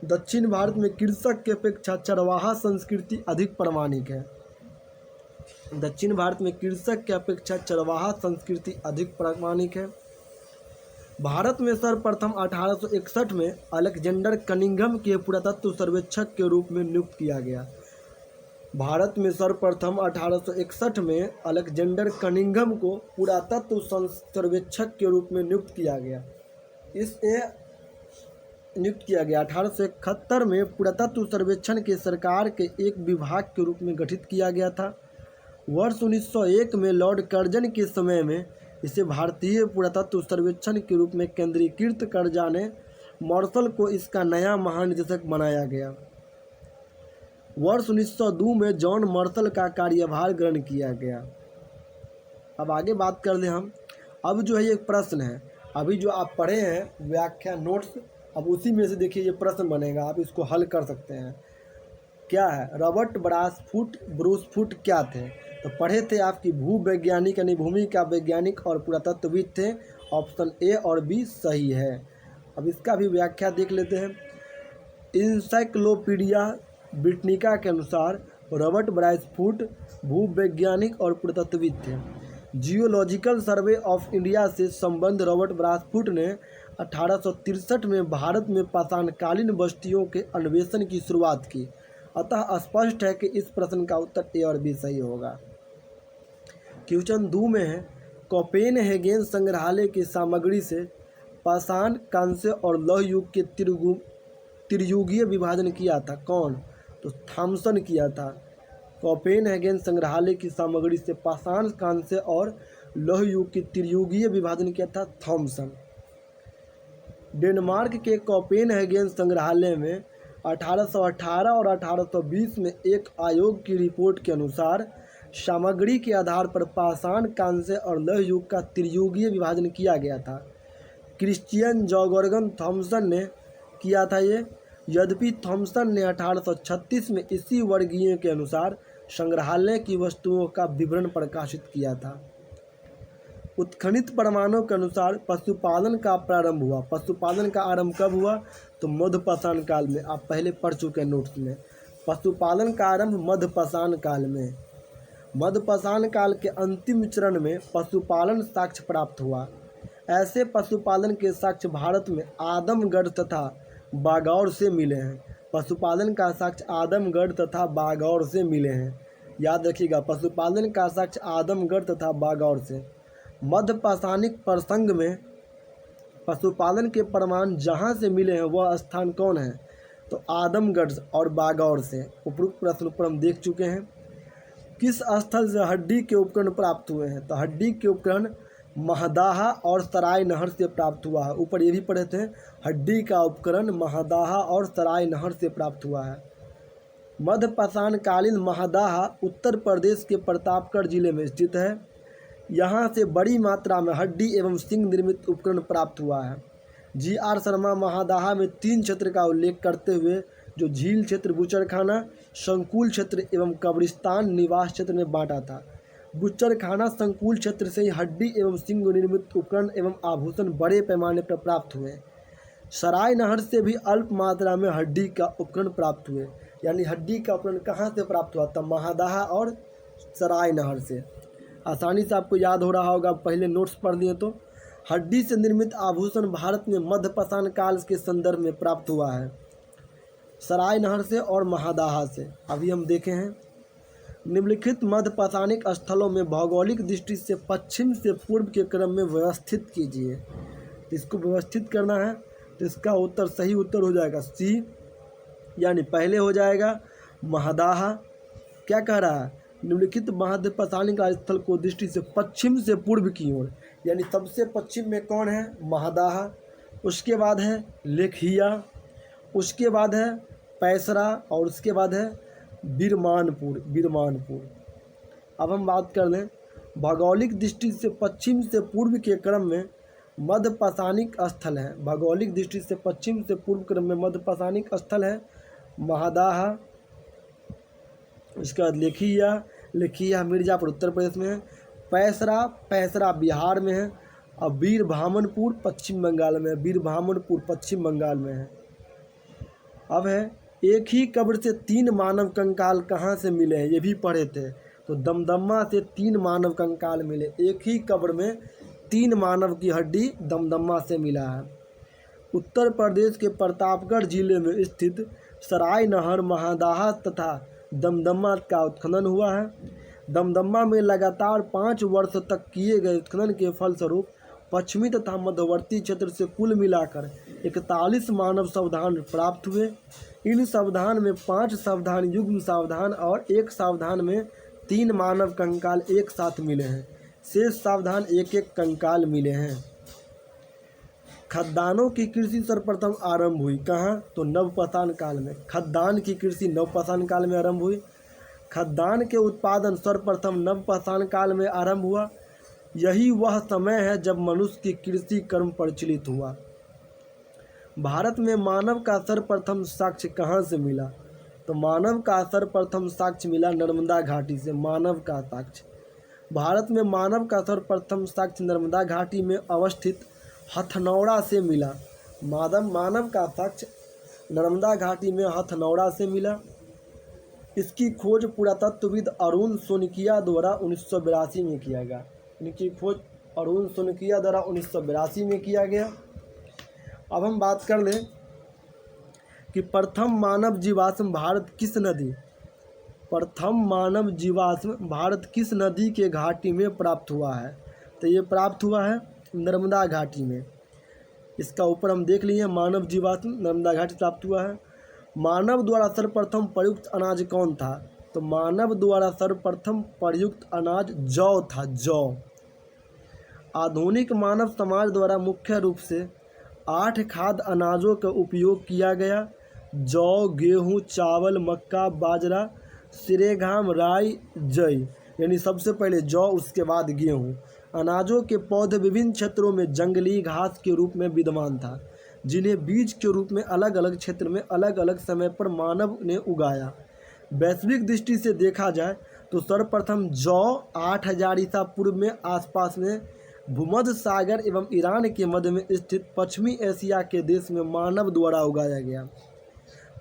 दक्षिण भारत में कृषक की अपेक्षा चरवाहा संस्कृति अधिक प्रामाणिक है। दक्षिण भारत में कृषक की अपेक्षा चरवाहा संस्कृति अधिक प्रामाणिक है। भारत में सर्वप्रथम 1861 में अलेक्जेंडर कनिंघम के पुरातत्व सर्वेक्षक के रूप में नियुक्त किया गया। भारत में सर्वप्रथम 1861 में अलेक्जेंडर कनिंघम को पुरातत्व सर्वेक्षक के रूप में नियुक्त किया गया। 1871 में पुरातत्व सर्वेक्षण के सरकार के एक विभाग के रूप में गठित किया गया था। वर्ष 1901 में लॉर्ड कर्जन के समय में इसे भारतीय पुरातत्व सर्वेक्षण के रूप में केंद्रीकृत कर जाने मार्शल को इसका नया महानिदेशक बनाया गया। वर्ष 1902 में जॉन मार्शल का कार्यभार ग्रहण किया गया। अब आगे बात कर लें हम। अब जो है ये प्रश्न है, अभी जो आप पढ़े हैं व्याख्या नोट्स, अब उसी में से देखिए ये प्रश्न बनेगा, आप इसको हल कर सकते हैं। क्या है, रॉबर्ट ब्रूसफुट क्या थे? तो पढ़े थे आपकी भूवैज्ञानिक यानी भूमि का वैज्ञानिक और पुरातत्वविद थे। ऑप्शन ए और बी सही है। अब इसका भी व्याख्या देख लेते हैं। इंसाइक्लोपीडिया ब्रिटानिका के अनुसार रॉबर्ट ब्रायसफुट भूवैज्ञानिक और पुरातत्वविद थे। जियोलॉजिकल सर्वे ऑफ इंडिया से संबंध रॉबर्ट ब्रायसफुट ने 1863 में भारत में पाषाणकालीन बस्तियों के अन्वेषण की शुरुआत की। अतः स्पष्ट है कि इस प्रश्न का उत्तर ए और बी सही होगा। क्वेश्चन 2 में है, कोपेनहेगन संग्रहालय की सामग्री से पाषाण, कांस्य और लौह युग के त्रियुगीय विभाजन किया था कौन? तो थॉमसन किया था। कोपेनहेगन संग्रहालय की सामग्री से पाषाण, कांस्य और लौह युग के त्रियुगीय विभाजन किया था थॉमसन। डेनमार्क के कोपेनहेगन संग्रहालय में 1818 और 1820 में एक आयोग की रिपोर्ट के अनुसार सामग्री के आधार पर पाषाण, कांस्य और लौह युग का त्रियुगीय विभाजन किया गया था। क्रिश्चियन जॉर्गन थॉमसन ने किया था ये। यद्यपि थॉमसन ने 1836 में इसी वर्गीय के अनुसार संग्रहालय की वस्तुओं का विवरण प्रकाशित किया था। उत्खनित प्रमाणों के अनुसार पशुपालन का प्रारंभ हुआ। पशुपालन का आरंभ कब हुआ? तो मध्यपाषाण काल में। आप पहले पढ़ चुके हैं नोट्स में। पशुपालन का आरंभ मध्यपाषाण काल में। मध्यपाषाण काल के अंतिम चरण में पशुपालन साक्ष्य प्राप्त हुआ। ऐसे पशुपालन के साक्ष्य भारत में आदमगढ़ तथा बागौर से मिले हैं। पशुपालन का साक्ष्य आदमगढ़ तथा बागौर से मिले हैं। याद रखिएगा, पशुपालन का साक्ष्य आदमगढ़ तथा बागौर से। मध्यपाषाणिक प्रसंग में पशुपालन के प्रमाण जहाँ से मिले हैं वह स्थान कौन है? तो आदमगढ़ और बागौर से। उपरोक्त प्रश्न पर हम देख चुके हैं। किस स्थल से हड्डी के उपकरण प्राप्त हुए हैं? तो हड्डी के उपकरण महदाहा और सराय नहर से प्राप्त हुआ है। ऊपर ये भी पढ़े थे, हड्डी का उपकरण महदाहा और सराय नहर से प्राप्त हुआ है। मध्यपाषाण कालीन महदाहा उत्तर प्रदेश के प्रतापगढ़ जिले में स्थित है। यहाँ से बड़ी मात्रा में हड्डी एवं सिंग निर्मित उपकरण प्राप्त हुआ है। जी.आर. शर्मा महदाहा में 3 क्षेत्र का उल्लेख करते हुए जो झील क्षेत्र, बूचड़खाना, संकुल क्षेत्र एवं कब्रिस्तान निवास क्षेत्र में बांटा था। बूचड़खाना संकुल क्षेत्र से ही हड्डी एवं सिंग निर्मित उपकरण एवं आभूषण बड़े पैमाने पर प्राप्त हुए। सराय नहर से भी अल्प मात्रा में हड्डी का उपकरण प्राप्त हुए। यानी हड्डी का उपकरण कहाँ से प्राप्त हुआ? तब महदाहा और सराय नहर से। आसानी से आपको याद हो रहा होगा, पहले नोट्स पढ़ लिए तो। हड्डी से निर्मित आभूषण भारत में मध्यपाषाण काल के संदर्भ में प्राप्त हुआ है, सराय नहर से और महदाहा से। अभी हम देखे हैं। निम्नलिखित मध्यपाषाणिक स्थलों में भौगोलिक दृष्टि से पश्चिम से पूर्व के क्रम में व्यवस्थित कीजिए। इसको व्यवस्थित करना है तो इसका उत्तर, सही उत्तर हो जाएगा सी, यानी पहले हो जाएगा महदाहा। क्या कह रहा है? निम्नलिखित मध्यपाषाणिक स्थल को दृष्टि से पश्चिम से पूर्व की ओर, यानी सबसे पश्चिम में कौन है? महदाहा। उसके बाद है लेखिया, उसके बाद है पैसरा और उसके बाद है बिरमानपुर। अब हम बात कर लें भौगोलिक दृष्टि से पश्चिम से पूर्व के क्रम में मध्यपाषाणिक स्थल है। भौगोलिक दृष्टि से पश्चिम से पूर्व क्रम में मध्यपाषाणिक स्थल है महदाहा, उसके बाद लेखिया मिर्जापुर उत्तर प्रदेश में है। पैसरा बिहार में है। और वीरभामनपुर पश्चिम बंगाल में है। अब है एक ही कब्र से 3 मानव कंकाल कहाँ से मिले हैं? ये भी पढ़े थे। तो दमदम्मा से 3 मानव कंकाल मिले। एक ही कब्र में 3 मानव की हड्डी दमदम्मा से मिला है। उत्तर प्रदेश के प्रतापगढ़ जिले में स्थित सराय नहर, महदाहा तथा दमदम्मा का उत्खनन हुआ है। दमदम्मा में लगातार 5 वर्ष तक किए गए उत्खनन के फलस्वरूप पश्चिमी तथा मध्यवर्ती क्षेत्र से कुल मिलाकर 41 मानव सावधान प्राप्त हुए। इन सावधान में 5 सावधान युग्म सावधान और 1 सावधान में 3 मानव कंकाल एक साथ मिले हैं। शेष सावधान 1-1 कंकाल मिले हैं। खद्दानों की कृषि सर्वप्रथम आरंभ हुई कहाँ? तो नवपाषाण काल में। खद्दान की कृषि नवपाषाण काल में आरंभ हुई। खद्दान के उत्पादन सर्वप्रथम नवपाषाण काल में आरंभ हुआ। यही वह समय है जब मनुष्य की कृषि कर्म प्रचलित हुआ। भारत में मानव का सर्वप्रथम साक्ष्य कहाँ से मिला? तो मानव का सर्वप्रथम साक्ष्य मिला नर्मदा घाटी से। मानव का साक्ष्य भारत में मानव का सर्वप्रथम साक्ष्य नर्मदा घाटी में अवस्थित हथनौड़ा से मिला। मानव का साक्ष्य नर्मदा घाटी में हथनौड़ा से मिला। इसकी खोज पुरातत्वविद अरुण सोनकिया द्वारा 1982 में किया गया। इनकी खोज अरुण सोनकिया द्वारा 1982 में किया गया। अब हम बात कर लें कि प्रथम मानव जीवाश्म भारत किस नदी के घाटी में प्राप्त हुआ है? तो ये प्राप्त हुआ है नर्मदा घाटी में। इसका ऊपर हम देख लिए, मानव जीवाश्म नर्मदा घाटी प्राप्त हुआ है। मानव द्वारा सर्वप्रथम प्रयुक्त अनाज कौन था? तो मानव द्वारा सर्वप्रथम प्रयुक्त अनाज जौ था, जौ। आधुनिक मानव समाज द्वारा मुख्य रूप से 8 खाद्य अनाजों का उपयोग किया गया। जौ, गेहूँ, चावल, मक्का, बाजरा, सिरेगाम, राई, जई। यानी सबसे पहले जौ, उसके बाद गेहूँ। अनाजों के पौधे विभिन्न क्षेत्रों में जंगली घास के रूप में विद्यमान था, जिन्हें बीज के रूप में अलग अलग क्षेत्र में अलग अलग समय पर मानव ने उगाया। वैश्विक दृष्टि से देखा जाए तो सर्वप्रथम जौ 8000 ईसा पूर्व में आसपास में भूमध्य सागर एवं ईरान के मध्य में स्थित पश्चिमी एशिया के देश में मानव द्वारा उगाया गया।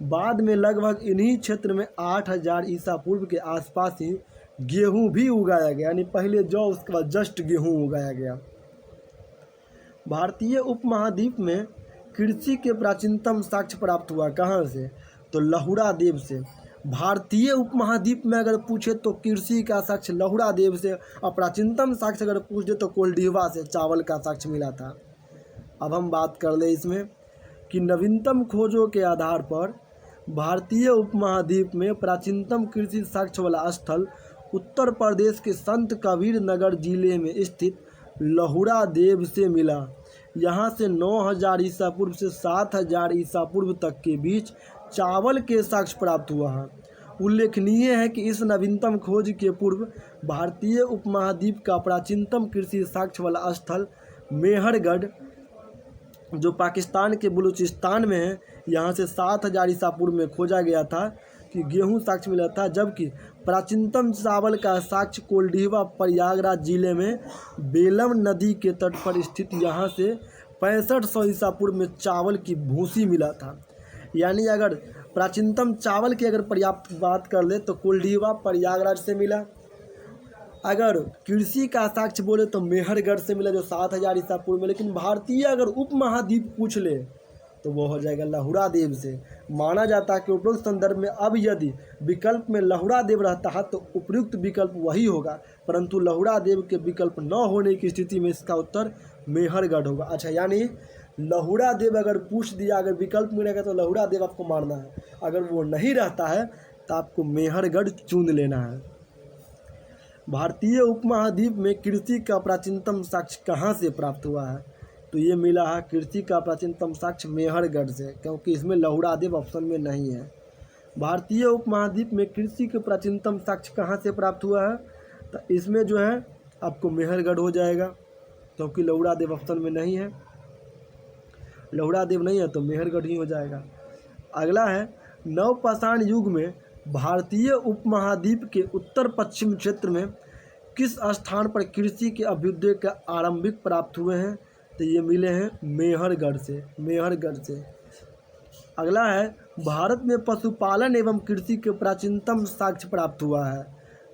बाद में लगभग इन्हीं क्षेत्र में 8000 ईसा पूर्व के आसपास ही गेहूं भी उगाया गया, यानी पहले जौ उसके बाद जस्ट गेहूं उगाया गया। भारतीय उपमहाद्वीप में कृषि के प्राचीनतम साक्ष्य प्राप्त हुआ कहाँ से? तो लहुड़ा देव से। भारतीय उपमहाद्वीप में अगर पूछे तो कृषि का साक्ष्य लहुड़ा देव से, और प्राचीनतम साक्ष्य अगर पूछे तो कोल्डिवा से चावल का साक्ष्य मिला था। अब हम बात कर ले इसमें कि नवीनतम खोजों के आधार पर भारतीय उपमहाद्वीप में प्राचीनतम कृषि साक्ष्य वाला स्थल उत्तर प्रदेश के संत कबीर नगर जिले में स्थित लहुड़ा देव से मिला। यहाँ से 9000 ईसा पूर्व से 7000 ईसा पूर्व तक के बीच चावल के साक्ष्य प्राप्त हुआ है। उल्लेखनीय है कि इस नवीनतम खोज के पूर्व भारतीय उपमहाद्वीप का प्राचीनतम कृषि साक्ष्य वाला स्थल मेहरगढ़, जो पाकिस्तान के बलूचिस्तान में है, यहाँ से 7000 ईसा पूर्व में खोजा गया था कि गेहूं साक्ष्य मिला था। जबकि प्राचीनतम चावल का साक्ष्य कोल्डिवा प्रयागराज जिले में बेलम नदी के तट पर स्थित यहाँ से 6500 ईसा पूर्व में चावल की भूसी मिला था। यानी अगर प्राचीनतम चावल की अगर पर्याप्त बात कर ले तो कोल्डिवा प्रयागराज से मिला। अगर कृषि का साक्ष्य बोले तो मेहरगढ़ से मिला जो 7000 ईसा पूर्व में। लेकिन भारतीय अगर उपमहाद्वीप पूछ ले तो वो हो जाएगा लहुड़ा देव से। माना जाता है कि उपरोक्त संदर्भ में अब यदि विकल्प में लहुड़ा देव रहता है तो उपयुक्त विकल्प वही होगा, परंतु लहुड़ा देव के विकल्प न होने की स्थिति में इसका उत्तर मेहरगढ़ होगा। अच्छा, यानी लहुड़ा देव अगर पूछ दिया, अगर विकल्प मिलेगा तो लहुड़ा देव आपको मारना है, अगर वो नहीं रहता है तो आपको मेहरगढ़ चुन लेना है। भारतीय उपमहाद्वीप में कृषि का प्राचीनतम साक्ष्य कहाँ से प्राप्त हुआ है? तो ये मिला है कृषि का प्राचीनतम साक्ष्य मेहरगढ़ से, क्योंकि इसमें लहुड़ा देव ऑप्शन में नहीं है। भारतीय उपमहाद्वीप में कृषि के प्राचीनतम साक्ष्य कहाँ से प्राप्त हुआ है? तो इसमें जो है आपको मेहरगढ़ हो जाएगा, क्योंकि लहुड़ा देव ऑप्शन में नहीं है। लहुड़ा देव नहीं है तो मेहरगढ़ ही हो जाएगा। अगला है नवपाषाण युग में भारतीय उपमहाद्वीप के उत्तर पश्चिम क्षेत्र में किस स्थान पर कृषि के अभ्युदय का आरंभिक प्राप्त हुए हैं? तो ये मिले हैं मेहरगढ़ से, मेहरगढ़ से। अगला है भारत में पशुपालन एवं कृषि के प्राचीनतम साक्ष्य प्राप्त हुआ है,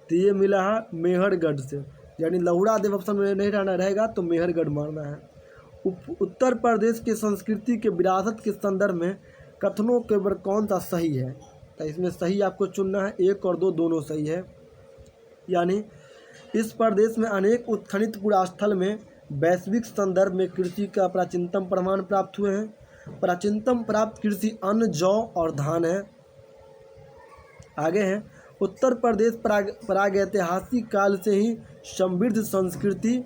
तो ये मिला है मेहरगढ़ से। यानी लहुड़ा देव ऑप्शन में नहीं रहना रहेगा तो मेहरगढ़ मारना है। उत्तर प्रदेश की संस्कृति के विरासत के संदर्भ में कथनों के ऊपर कौन सा सही है? तो इसमें सही आपको चुनना है, 1 और 2 दोनों सही है। यानी इस प्रदेश में अनेक उत्खनित पुरास्थल में वैश्विक संदर्भ में कृषि का प्राचीनतम प्रमाण प्राप्त हुए हैं। प्राचीनतम प्राप्त कृषि अन्न, जौ और धान है। आगे है उत्तर प्रदेश प्रागैतिहासिक काल से ही समृद्ध संस्कृति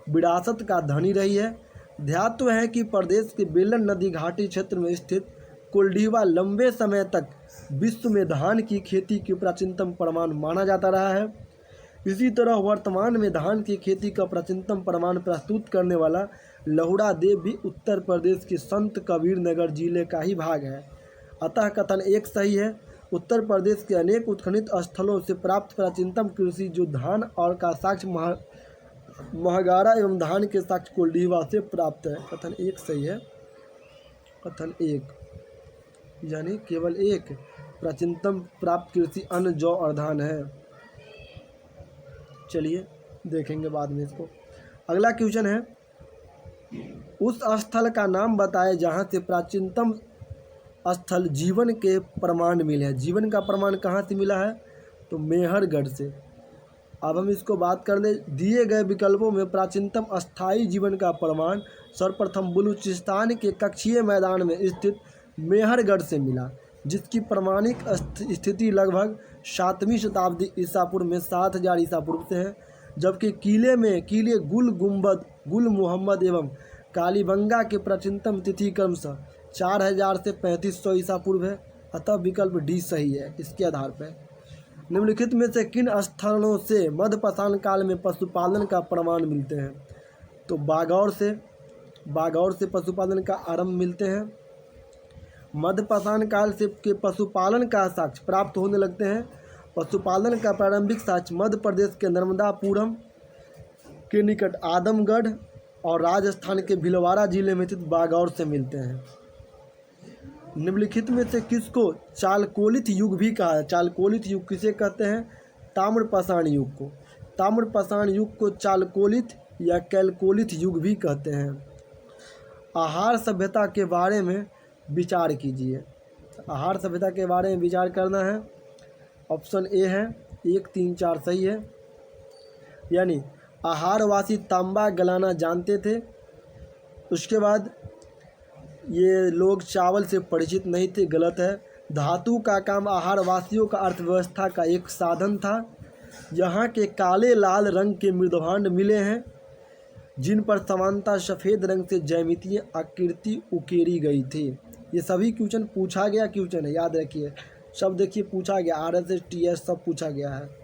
विरासत का धनी रही है। ध्यात्व है कि प्रदेश के बेलन नदी घाटी क्षेत्र में स्थित कोल्डिवा लंबे समय तक विश्व में धान की खेती के प्राचीनतम प्रमाण माना जाता रहा है। इसी तरह वर्तमान में धान की खेती का प्राचीनतम प्रमाण प्रस्तुत करने वाला लहुड़ा देव भी उत्तर प्रदेश के संत कबीर नगर जिले का ही भाग है। अतः कथन 1 सही है। उत्तर प्रदेश के अनेक उत्खनित स्थलों से प्राप्त प्राचीनतम कृषि जो धान और का साक्ष्य महागारा एवं धान के साक्ष्य कोल्डिवा से प्राप्त है। कथन 1 सही है। कथन 1 यानी केवल 1 प्राचीनतम प्राप्त कृषि अन्न, जौ और धान है। चलिए देखेंगे बाद में इसको। अगला क्वेश्चन है उस स्थल का नाम बताए जहाँ से प्राचीनतम स्थल जीवन के प्रमाण मिले हैं। जीवन का प्रमाण कहाँ से मिला है? तो मेहरगढ़ से। अब हम इसको बात कर ले। दिए गए विकल्पों में प्राचीनतम अस्थायी जीवन का प्रमाण सर्वप्रथम बलूचिस्तान के कक्षीय मैदान में स्थित मेहरगढ़ से मिला, जिसकी प्रमाणिक स्थिति लगभग 7वीं शताब्दी ईसा पूर्व में 7000 ईसा पूर्व से है। जबकि किले गुल गुम्बद, गुल मोहम्मद एवं कालीबंगा के प्राचीनतम तिथि क्रमशः 4000 से 3500 ईसा पूर्व है। अतः विकल्प डी सही है। इसके आधार पर निम्नलिखित में से किन स्थानों से मध्यपाषाण काल में पशुपालन का प्रमाण मिलते हैं? तो बागौर से पशुपालन का आरंभ मिलते हैं। मध्यपाषाण काल से के पशुपालन का साक्ष्य प्राप्त होने लगते हैं। पशुपालन का प्रारंभिक साक्ष्य मध्य प्रदेश के नर्मदापुरम के निकट आदमगढ़ और राजस्थान के भीलवाड़ा जिले में स्थित बागौर से मिलते हैं। निम्नलिखित में से किसको चालकोलिथ युग भी कहा है? चालकोलिथ युग किसे कहते हैं? ताम्रपाषाण युग को। ताम्रपाषाण युग को चालकोलिथ या कैलकोलिथ युग भी कहते हैं। आहार सभ्यता के बारे में विचार कीजिए। आहार सभ्यता के बारे में विचार करना है। ऑप्शन ए है 1, 3, 4 सही है। यानी आहारवासी तांबा गलाना जानते थे। उसके बाद ये लोग चावल से परिचित नहीं थे, गलत है। धातु का काम आहारवासियों का अर्थव्यवस्था का एक साधन था। यहाँ के काले लाल रंग के मृदभांड मिले हैं जिन पर समानता सफ़ेद रंग से ज्यामितीय आकृति उकेरी गई थी। ये सभी क्वेश्चन पूछा गया क्वेश्चन है, याद रखिए। सब देखिए पूछा गया, RSS TS सब पूछा गया है।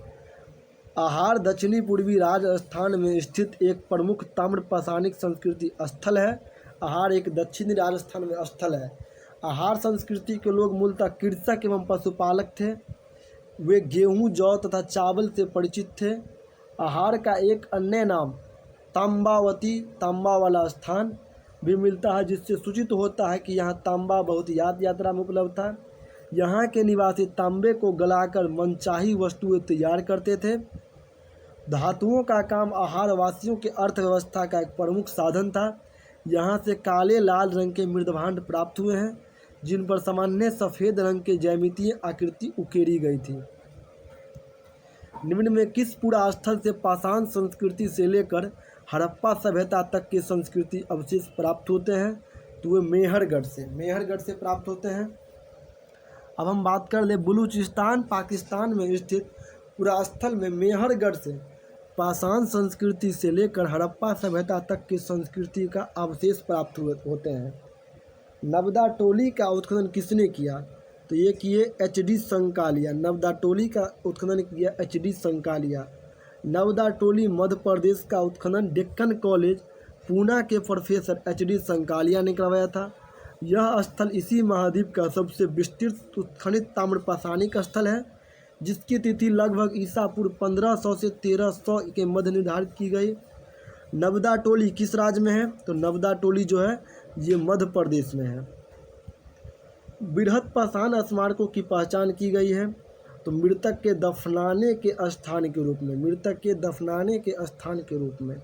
आहार दक्षिणी पूर्वी राजस्थान में स्थित एक प्रमुख ताम्रपाषाणिक संस्कृति स्थल है। आहार एक दक्षिणी राजस्थान में स्थल है। आहार संस्कृति के लोग मूलतः कृषक एवं पशुपालक थे। वे गेहूं, जौ तथा चावल से परिचित थे। आहार का एक अन्य नाम तांबावती, तांबा वाला स्थान भी मिलता है, जिससे सूचित होता है कि यहाँ तांबा बहुत याद यात्रा में उपलब्ध था। यहाँ के निवासी तांबे को गलाकर मनचाही वस्तुएं तैयार करते थे। धातुओं का काम आहारवासियों के अर्थव्यवस्था का एक प्रमुख साधन था। यहाँ से काले लाल रंग के मृदभांड प्राप्त हुए हैं जिन पर सामान्य सफ़ेद रंग के ज्यामितीय आकृति उकेरी गई थी। निम्न में किस पुरा स्थल से पाषाण संस्कृति से लेकर हड़प्पा सभ्यता तक के संस्कृति अवशेष प्राप्त होते हैं? तो वे मेहरगढ़ से प्राप्त होते हैं। अब हम बात कर ले बलूचिस्तान पाकिस्तान में स्थित पुरास्थल में मेहरगढ़ से पाषाण संस्कृति से लेकर हड़प्पा सभ्यता तक की संस्कृति का अवशेष प्राप्त होते हैं। नवदा टोली का उत्खनन किसने किया? तो ये किए HD संकालिया। नवदा टोली का उत्खनन किया HD संकालिया। नवदा टोली मध्य प्रदेश का उत्खनन डेक्कन कॉलेज पूना के प्रोफेसर HD संकालिया ने करवाया था। यह स्थल इसी महाद्वीप का सबसे विस्तृत उत्खनित ताम्रपाषाणिक स्थल है, जिसकी तिथि लगभग ईसा पूर्व 1500 से 1300 के मध्य निर्धारित की गई। नवदा टोली किस राज्य में है? तो नवदा टोली जो है ये मध्य प्रदेश में है। बृहत पाषाण स्मारकों की पहचान की गई है। तो मृतक के दफनाने के स्थान के रूप में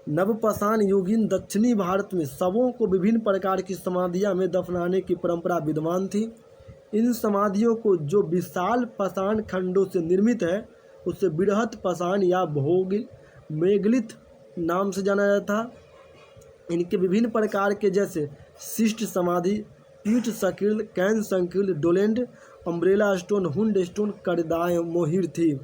नवपाषाण युगीन दक्षिणी भारत में शवों को विभिन्न प्रकार की समाधियां में दफनाने की परंपरा विद्यमान थी। इन समाधियों को जो विशाल पाषाण खंडों से निर्मित है उसे बृहत पाषाण या मेगलिथ नाम से जाना जाता। इनके विभिन्न प्रकार के जैसे शिष्ट समाधि, पीठ संकीर्ण, कैन संकीर्ण, डोलेंड, अम्ब्रेला स्टोन, हुंड स्टोन, करदाय मोहिर थी।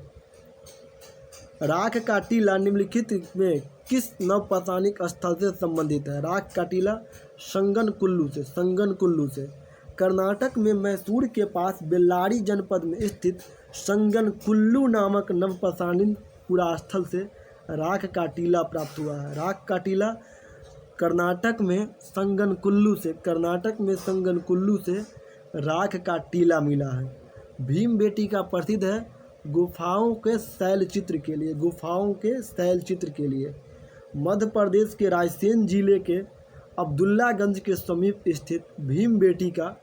राख का टीला निम्नलिखित में किस नवपाषाणिक स्थल से संबंधित है? राख का टीला संगनकुल्लू से। कर्नाटक में मैसूर के पास बेल्लारी जनपद में स्थित संगनकुल्लू नामक नवपाषाणिक पुरास्थल से राख का टीला प्राप्त हुआ है। राख का टीला कर्नाटक में संगनकुल्लू से राख का टीला मिला है। भीमबेटका प्रसिद्ध है गुफाओं के शैलचित्र के लिए। मध्य प्रदेश के रायसेन जिले के अब्दुल्लागंज के समीप स्थित भीमबेटका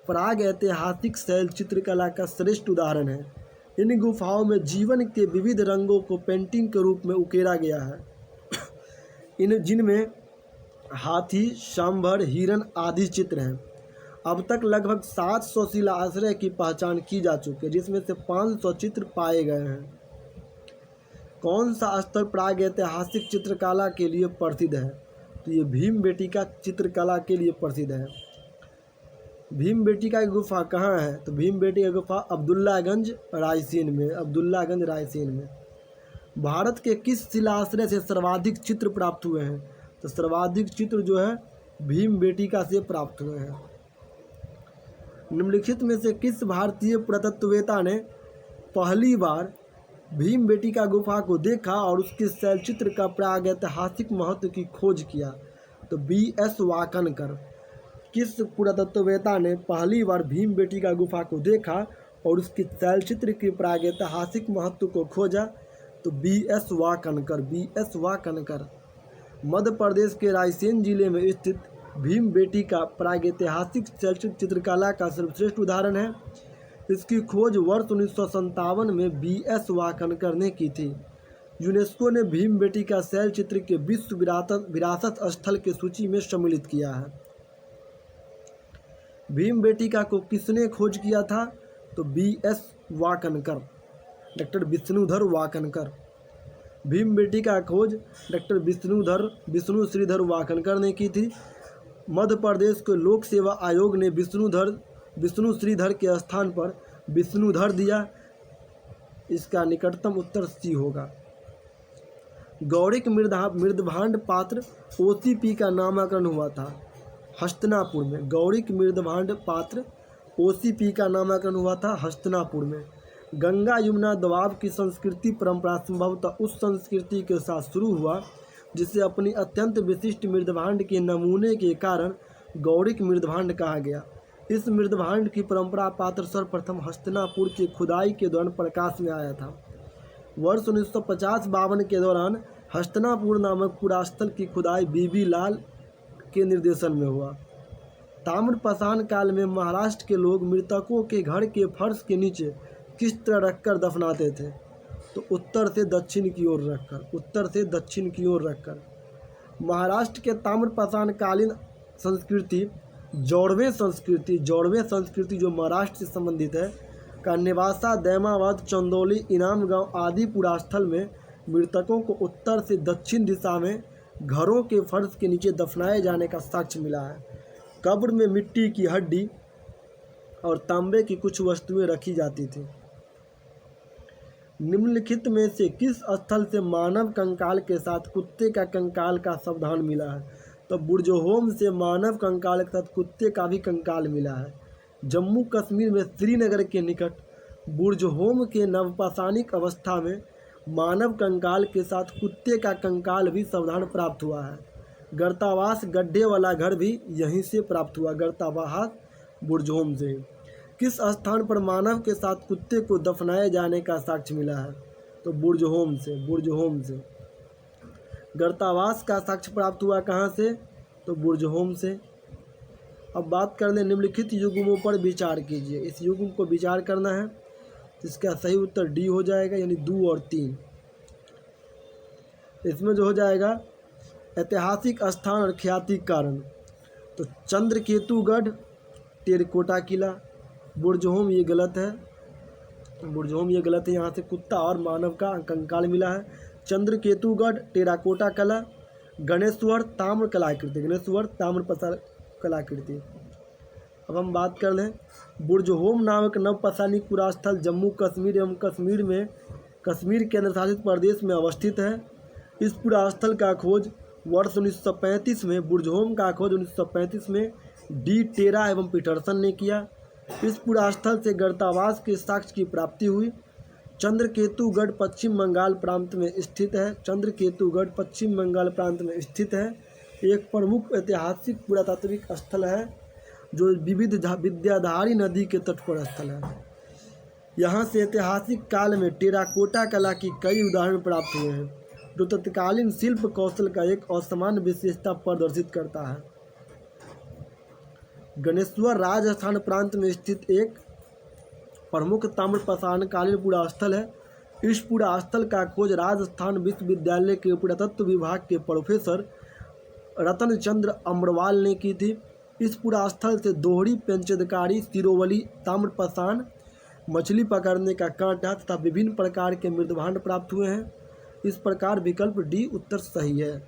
प्राग ऐतिहासिक शैल चित्रकला का श्रेष्ठ उदाहरण है। इन गुफाओं में जीवन के विविध रंगों को पेंटिंग के रूप में उकेरा गया है। जिनमें हाथी, सांभर, हिरण आदि चित्र हैं। अब तक लगभग 700 शिलाश्रय की पहचान की जा चुकी है, जिसमें से 500 चित्र पाए गए हैं। कौन सा स्थल प्राग ऐतिहासिक चित्रकला के लिए प्रसिद्ध है? तो ये भीमबेटका चित्रकला के लिए प्रसिद्ध है। भीमबेटका की गुफा कहाँ है? तो भीमबेटका की गुफा अब्दुल्लागंज रायसेन में। भारत के किस शिलाश्रय से सर्वाधिक चित्र प्राप्त हुए हैं? तो सर्वाधिक चित्र जो है भीमबेटका से प्राप्त हुए हैं। निम्नलिखित में से किस भारतीय पुरातत्ववेत्ता ने पहली बार भीमबेटका गुफा को देखा और उसके शैलचित्र का प्राग ऐतिहासिक महत्व की खोज किया? तो BS वाकनकर। किस पुरातत्ववेत्ता ने पहली बार भीमबेटका गुफा को देखा और उसके शैलचित्र के प्राग ऐतिहासिक महत्व को खोजा? तो BS वाकनकर। मध्य प्रदेश के रायसेन जिले में स्थित भीमबेटका प्रागैतिहासिक चलचित्र चित्रकला का सर्वश्रेष्ठ उदाहरण है। इसकी खोज वर्ष 1957 में B.S. वाकनकर ने की थी। यूनेस्को ने भीमबेटका शैल चित्र के विश्व विरासत स्थल की सूची में सम्मिलित किया है। भीमबेटका को किसने खोज किया था? तो B.S. वाकनकर, डॉक्टर विष्णुधर वाकनकर। भीमबेटका का खोज डॉक्टर विष्णु श्रीधर वाकनकर ने की थी। मध्य प्रदेश के लोक सेवा आयोग ने विष्णु श्रीधर के स्थान पर विष्णुधर दिया। इसका निकटतम उत्तर सी होगा। गौड़िक मृदभांड पात्र OCP का नामकरण हुआ था हस्तिनापुर में। गौड़िक मृदभांड पात्र OCP का नामकरण हुआ था हस्तिनापुर में। गंगा यमुना दोआब की संस्कृति परंपरा संभवतः उस संस्कृति के साथ शुरू हुआ जिसे अपनी अत्यंत विशिष्ट मृदभांड के नमूने के कारण गौड़िक मृदभांड कहा गया। इस मृदभांड की परंपरा पात्र सर्वप्रथम हस्तिनापुर की खुदाई के दौरान प्रकाश में आया था। वर्ष 1950-52 के दौरान हस्तिनापुर नामक पुरास्थल की खुदाई BB लाल के निर्देशन में हुआ। ताम्रपाषाण काल में महाराष्ट्र के लोग मृतकों के घर के फर्श के नीचे किस तरह रखकर दफनाते थे? तो उत्तर से दक्षिण की ओर रखकर। महाराष्ट्र के ताम्रपाषाण कालीन संस्कृति जौड़वे संस्कृति जो महाराष्ट्र से संबंधित है का नेवासा, दैमावत, चंदौली, इनाम गांव आदि पुरास्थल में मृतकों को उत्तर से दक्षिण दिशा में घरों के फर्श के नीचे दफनाए जाने का साक्ष्य मिला है। कब्र में मिट्टी की हड्डी और तांबे की कुछ वस्तुएं रखी जाती थी। निम्नलिखित में से किस स्थल से मानव कंकाल के साथ कुत्ते का कंकाल का सावधान मिला है? तो बुर्जहोम से मानव कंकाल के साथ कुत्ते का भी कंकाल मिला है। जम्मू कश्मीर में श्रीनगर के निकट बुर्जहोम के नवपाषाणिक अवस्था में मानव कंकाल के साथ कुत्ते का कंकाल भी सावधान प्राप्त हुआ है। गर्तावास गड्ढे वाला घर भी यहीं से प्राप्त हुआ, गर्तावास बुर्जहोम से। किस स्थान पर मानव के साथ कुत्ते को दफनाए जाने का साक्ष्य मिला है? तो बुर्जहोम से। गर्तावास का साक्ष्य प्राप्त हुआ कहाँ से? तो बुर्जहोम से। अब बात कर लें निम्नलिखित युग्मों पर विचार कीजिए। इस युग्म को विचार करना है। इसका सही उत्तर डी हो जाएगा, यानी 2 और 3। इसमें जो हो जाएगा ऐतिहासिक स्थान और ख्याति कारण, तो चंद्रकेतुगढ़, टेराकोटा किला। बुर्जहोम ये गलत है, यहाँ से कुत्ता और मानव का कंकाल मिला है। चंद्रकेतुगढ़, टेराकोटा कला। गणेश्वर ताम्र कलाकृति। अब हम बात कर लें बुर्जहोम नामक नवपाषाणिक पुरास्थल जम्मू कश्मीर एवं कश्मीर केंद्र शासित प्रदेश में अवस्थित है। इस पुरास्थल का खोज वर्ष 1935 में बुर्जहोम का खोज 1935 में डी टेरा एवं पीटरसन ने किया। इस पुरास्थल से गर्तावास के साक्ष्य की प्राप्ति हुई। चंद्रकेतुगढ़ पश्चिम बंगाल प्रांत में स्थित है। एक प्रमुख ऐतिहासिक पुरातात्विक स्थल है जो विद्याधारी नदी के तट पर स्थल है। यहाँ से ऐतिहासिक काल में टेराकोटा कला की कई उदाहरण प्राप्त हुए हैं जो तत्कालीन शिल्प कौशल का एक असामान्य विशेषता प्रदर्शित करता है। गणेश्वर राजस्थान प्रांत में स्थित एक प्रमुख ताम्रपाषाण कालीन पुरास्थल है। इस पुरास्थल का खोज राजस्थान विश्वविद्यालय के पुरातत्व विभाग के प्रोफेसर रतन चंद्र अम्रवाल ने की थी। इस पुरास्थल से दोहरी पेंचदकारी, सिरोवली, ताम्रपाषाण, मछली पकड़ने का कांटा तथा विभिन्न प्रकार के मृदभांड प्राप्त हुए हैं। इस प्रकार विकल्प डी उत्तर सही है।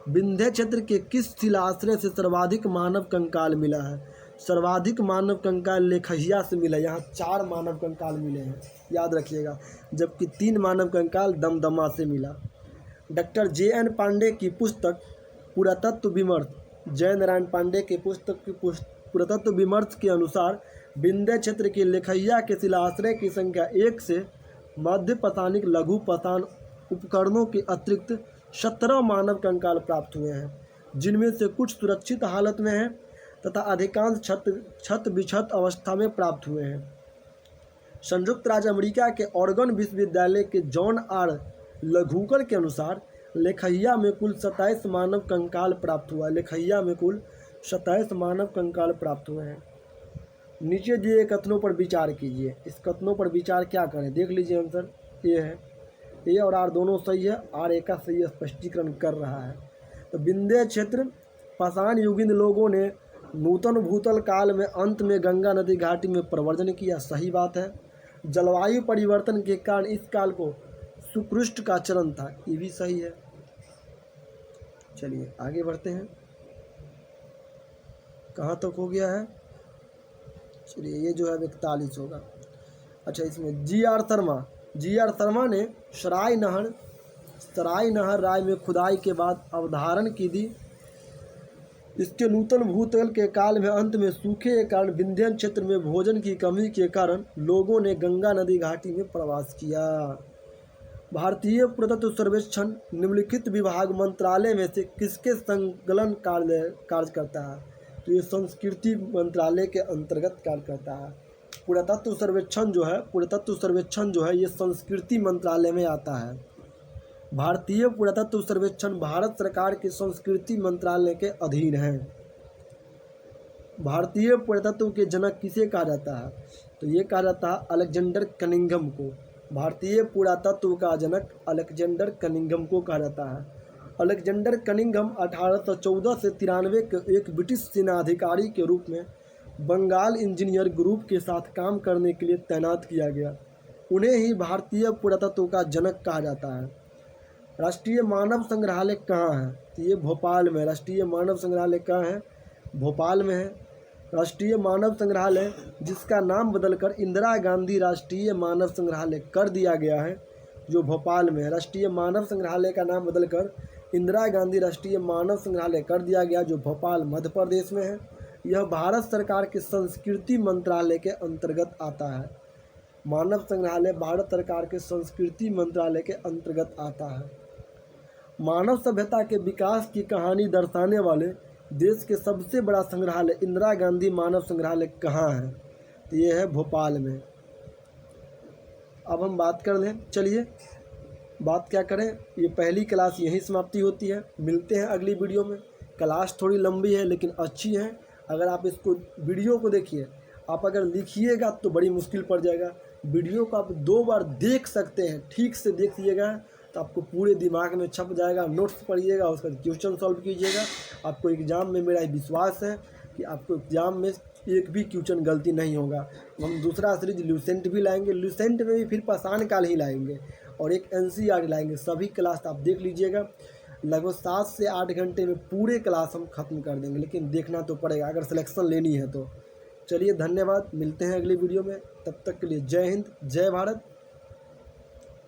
विंध्य क्षेत्र के किस शिलाश्रय से सर्वाधिक मानव कंकाल मिला है? सर्वाधिक मानव कंकाल लेखहिया से मिला। यहाँ 4 मानव कंकाल मिले हैं, याद रखिएगा, जबकि 3 मानव कंकाल दमदमा से मिला। डॉक्टर JN पांडे की पुस्तक पुरातत्व विमर्श, जयनारायण पांडे की पुस्तक पुरातत्व विमर्श के अनुसार विंध्य क्षेत्र के लेखहिया के शिलाश्रय की संख्या 1 से मध्य पाषाणिक लघु पाषाण उपकरणों के अतिरिक्त 17 मानव कंकाल प्राप्त हुए हैं, जिनमें से कुछ सुरक्षित हालत में हैं तथा अधिकांश क्षत विक्षत अवस्था में प्राप्त हुए हैं। संयुक्त राज्य अमेरिका के ऑरेगन विश्वविद्यालय के जॉन आर लघुकर के अनुसार लेखैया में कुल 27 मानव कंकाल प्राप्त हुआ। लेखैया में कुल 27 मानव कंकाल प्राप्त हुए हैं। नीचे दिए कथनों पर विचार कीजिए। इस कथनों पर विचार क्या करें, देख लीजिए आंसर। ए है, ए और आर दोनों सही है, आर ए का सही स्पष्टीकरण कर रहा है। तो विंध्य क्षेत्र पाषाण युगीन लोगों ने नूतन भूतल काल में अंत में गंगा नदी घाटी में प्रव्रजन किया, सही बात है। जलवायु परिवर्तन के कारण इस काल को सुकृष्ट का चरण था, ये भी सही है। चलिए आगे बढ़ते हैं, कहाँ तक हो गया है, चलिए ये जो है 41 होगा। अच्छा, इसमें जी आर शर्मा ने सराय नहर राय में खुदाई के बाद अवधारण की थी। इसके नूतन भूतल के काल में अंत में सूखे के कारण विंध्य क्षेत्र में भोजन की कमी के कारण लोगों ने गंगा नदी घाटी में प्रवास किया। भारतीय पुरातत्व सर्वेक्षण निम्नलिखित विभाग मंत्रालय में से किसके संकलन कार्य करता है, तो ये संस्कृति मंत्रालय के अंतर्गत कार्य करता है। पुरातत्व सर्वेक्षण जो है ये संस्कृति मंत्रालय में आता है। भारतीय पुरातत्व सर्वेक्षण भारत सरकार के संस्कृति मंत्रालय के अधीन है। भारतीय पुरातत्व के जनक किसे कहा जाता है, तो ये कहा जाता है अलेक्जेंडर कनिंघम को। भारतीय पुरातत्व का जनक अलेक्जेंडर कनिंघम को कहा जाता है। अलेक्जेंडर कनिंघम 1814 से 93 के एक ब्रिटिश सेना अधिकारी के रूप में बंगाल इंजीनियर ग्रुप के साथ काम करने के लिए तैनात किया गया। उन्हें ही भारतीय पुरातत्व का जनक कहा जाता है। राष्ट्रीय मानव संग्रहालय कहाँ है, तो ये भोपाल में। राष्ट्रीय मानव संग्रहालय कहाँ है, भोपाल में है। राष्ट्रीय मानव संग्रहालय जिसका नाम बदलकर इंदिरा गांधी राष्ट्रीय मानव संग्रहालय कर दिया गया है, जो भोपाल में है। राष्ट्रीय मानव संग्रहालय का नाम बदलकर इंदिरा गांधी राष्ट्रीय मानव संग्रहालय कर दिया गया, जो भोपाल मध्य प्रदेश में है। यह भारत सरकार के संस्कृति मंत्रालय के अंतर्गत आता है। मानव संग्रहालय भारत सरकार के संस्कृति मंत्रालय के अंतर्गत आता है। मानव सभ्यता के विकास की कहानी दर्शाने वाले देश के सबसे बड़ा संग्रहालय इंदिरा गांधी मानव संग्रहालय कहाँ है, तो ये है भोपाल में। अब हम बात कर लें, चलिए बात क्या करें, ये पहली क्लास यहीं समाप्ति होती है। मिलते हैं अगली वीडियो में। क्लास थोड़ी लंबी है लेकिन अच्छी है। अगर आप इसको वीडियो को देखिए, आप अगर लिखिएगा तो बड़ी मुश्किल पड़ जाएगा। वीडियो को आप 2 बार देख सकते हैं, ठीक से देखिएगा तो आपको पूरे दिमाग में छप जाएगा। नोट्स पढ़िएगा, उसका क्वेश्चन सॉल्व कीजिएगा। आपको एग्ज़ाम में मेरा विश्वास है कि आपको एग्ज़ाम में एक भी क्वेश्चन गलती नहीं होगा। हम दूसरा सीरीज लूसेंट भी लाएंगे, लूसेंट में भी फिर पाषाण काल ही लाएंगे और एक एनसीईआरटी लाएंगे। सभी क्लास आप देख लीजिएगा, लगभग 7 से 8 घंटे में पूरे क्लास हम ख़त्म कर देंगे, लेकिन देखना तो पड़ेगा अगर सिलेक्शन लेनी है तो। चलिए धन्यवाद, मिलते हैं अगली वीडियो में। तब तक के लिए जय हिंद, जय भारत।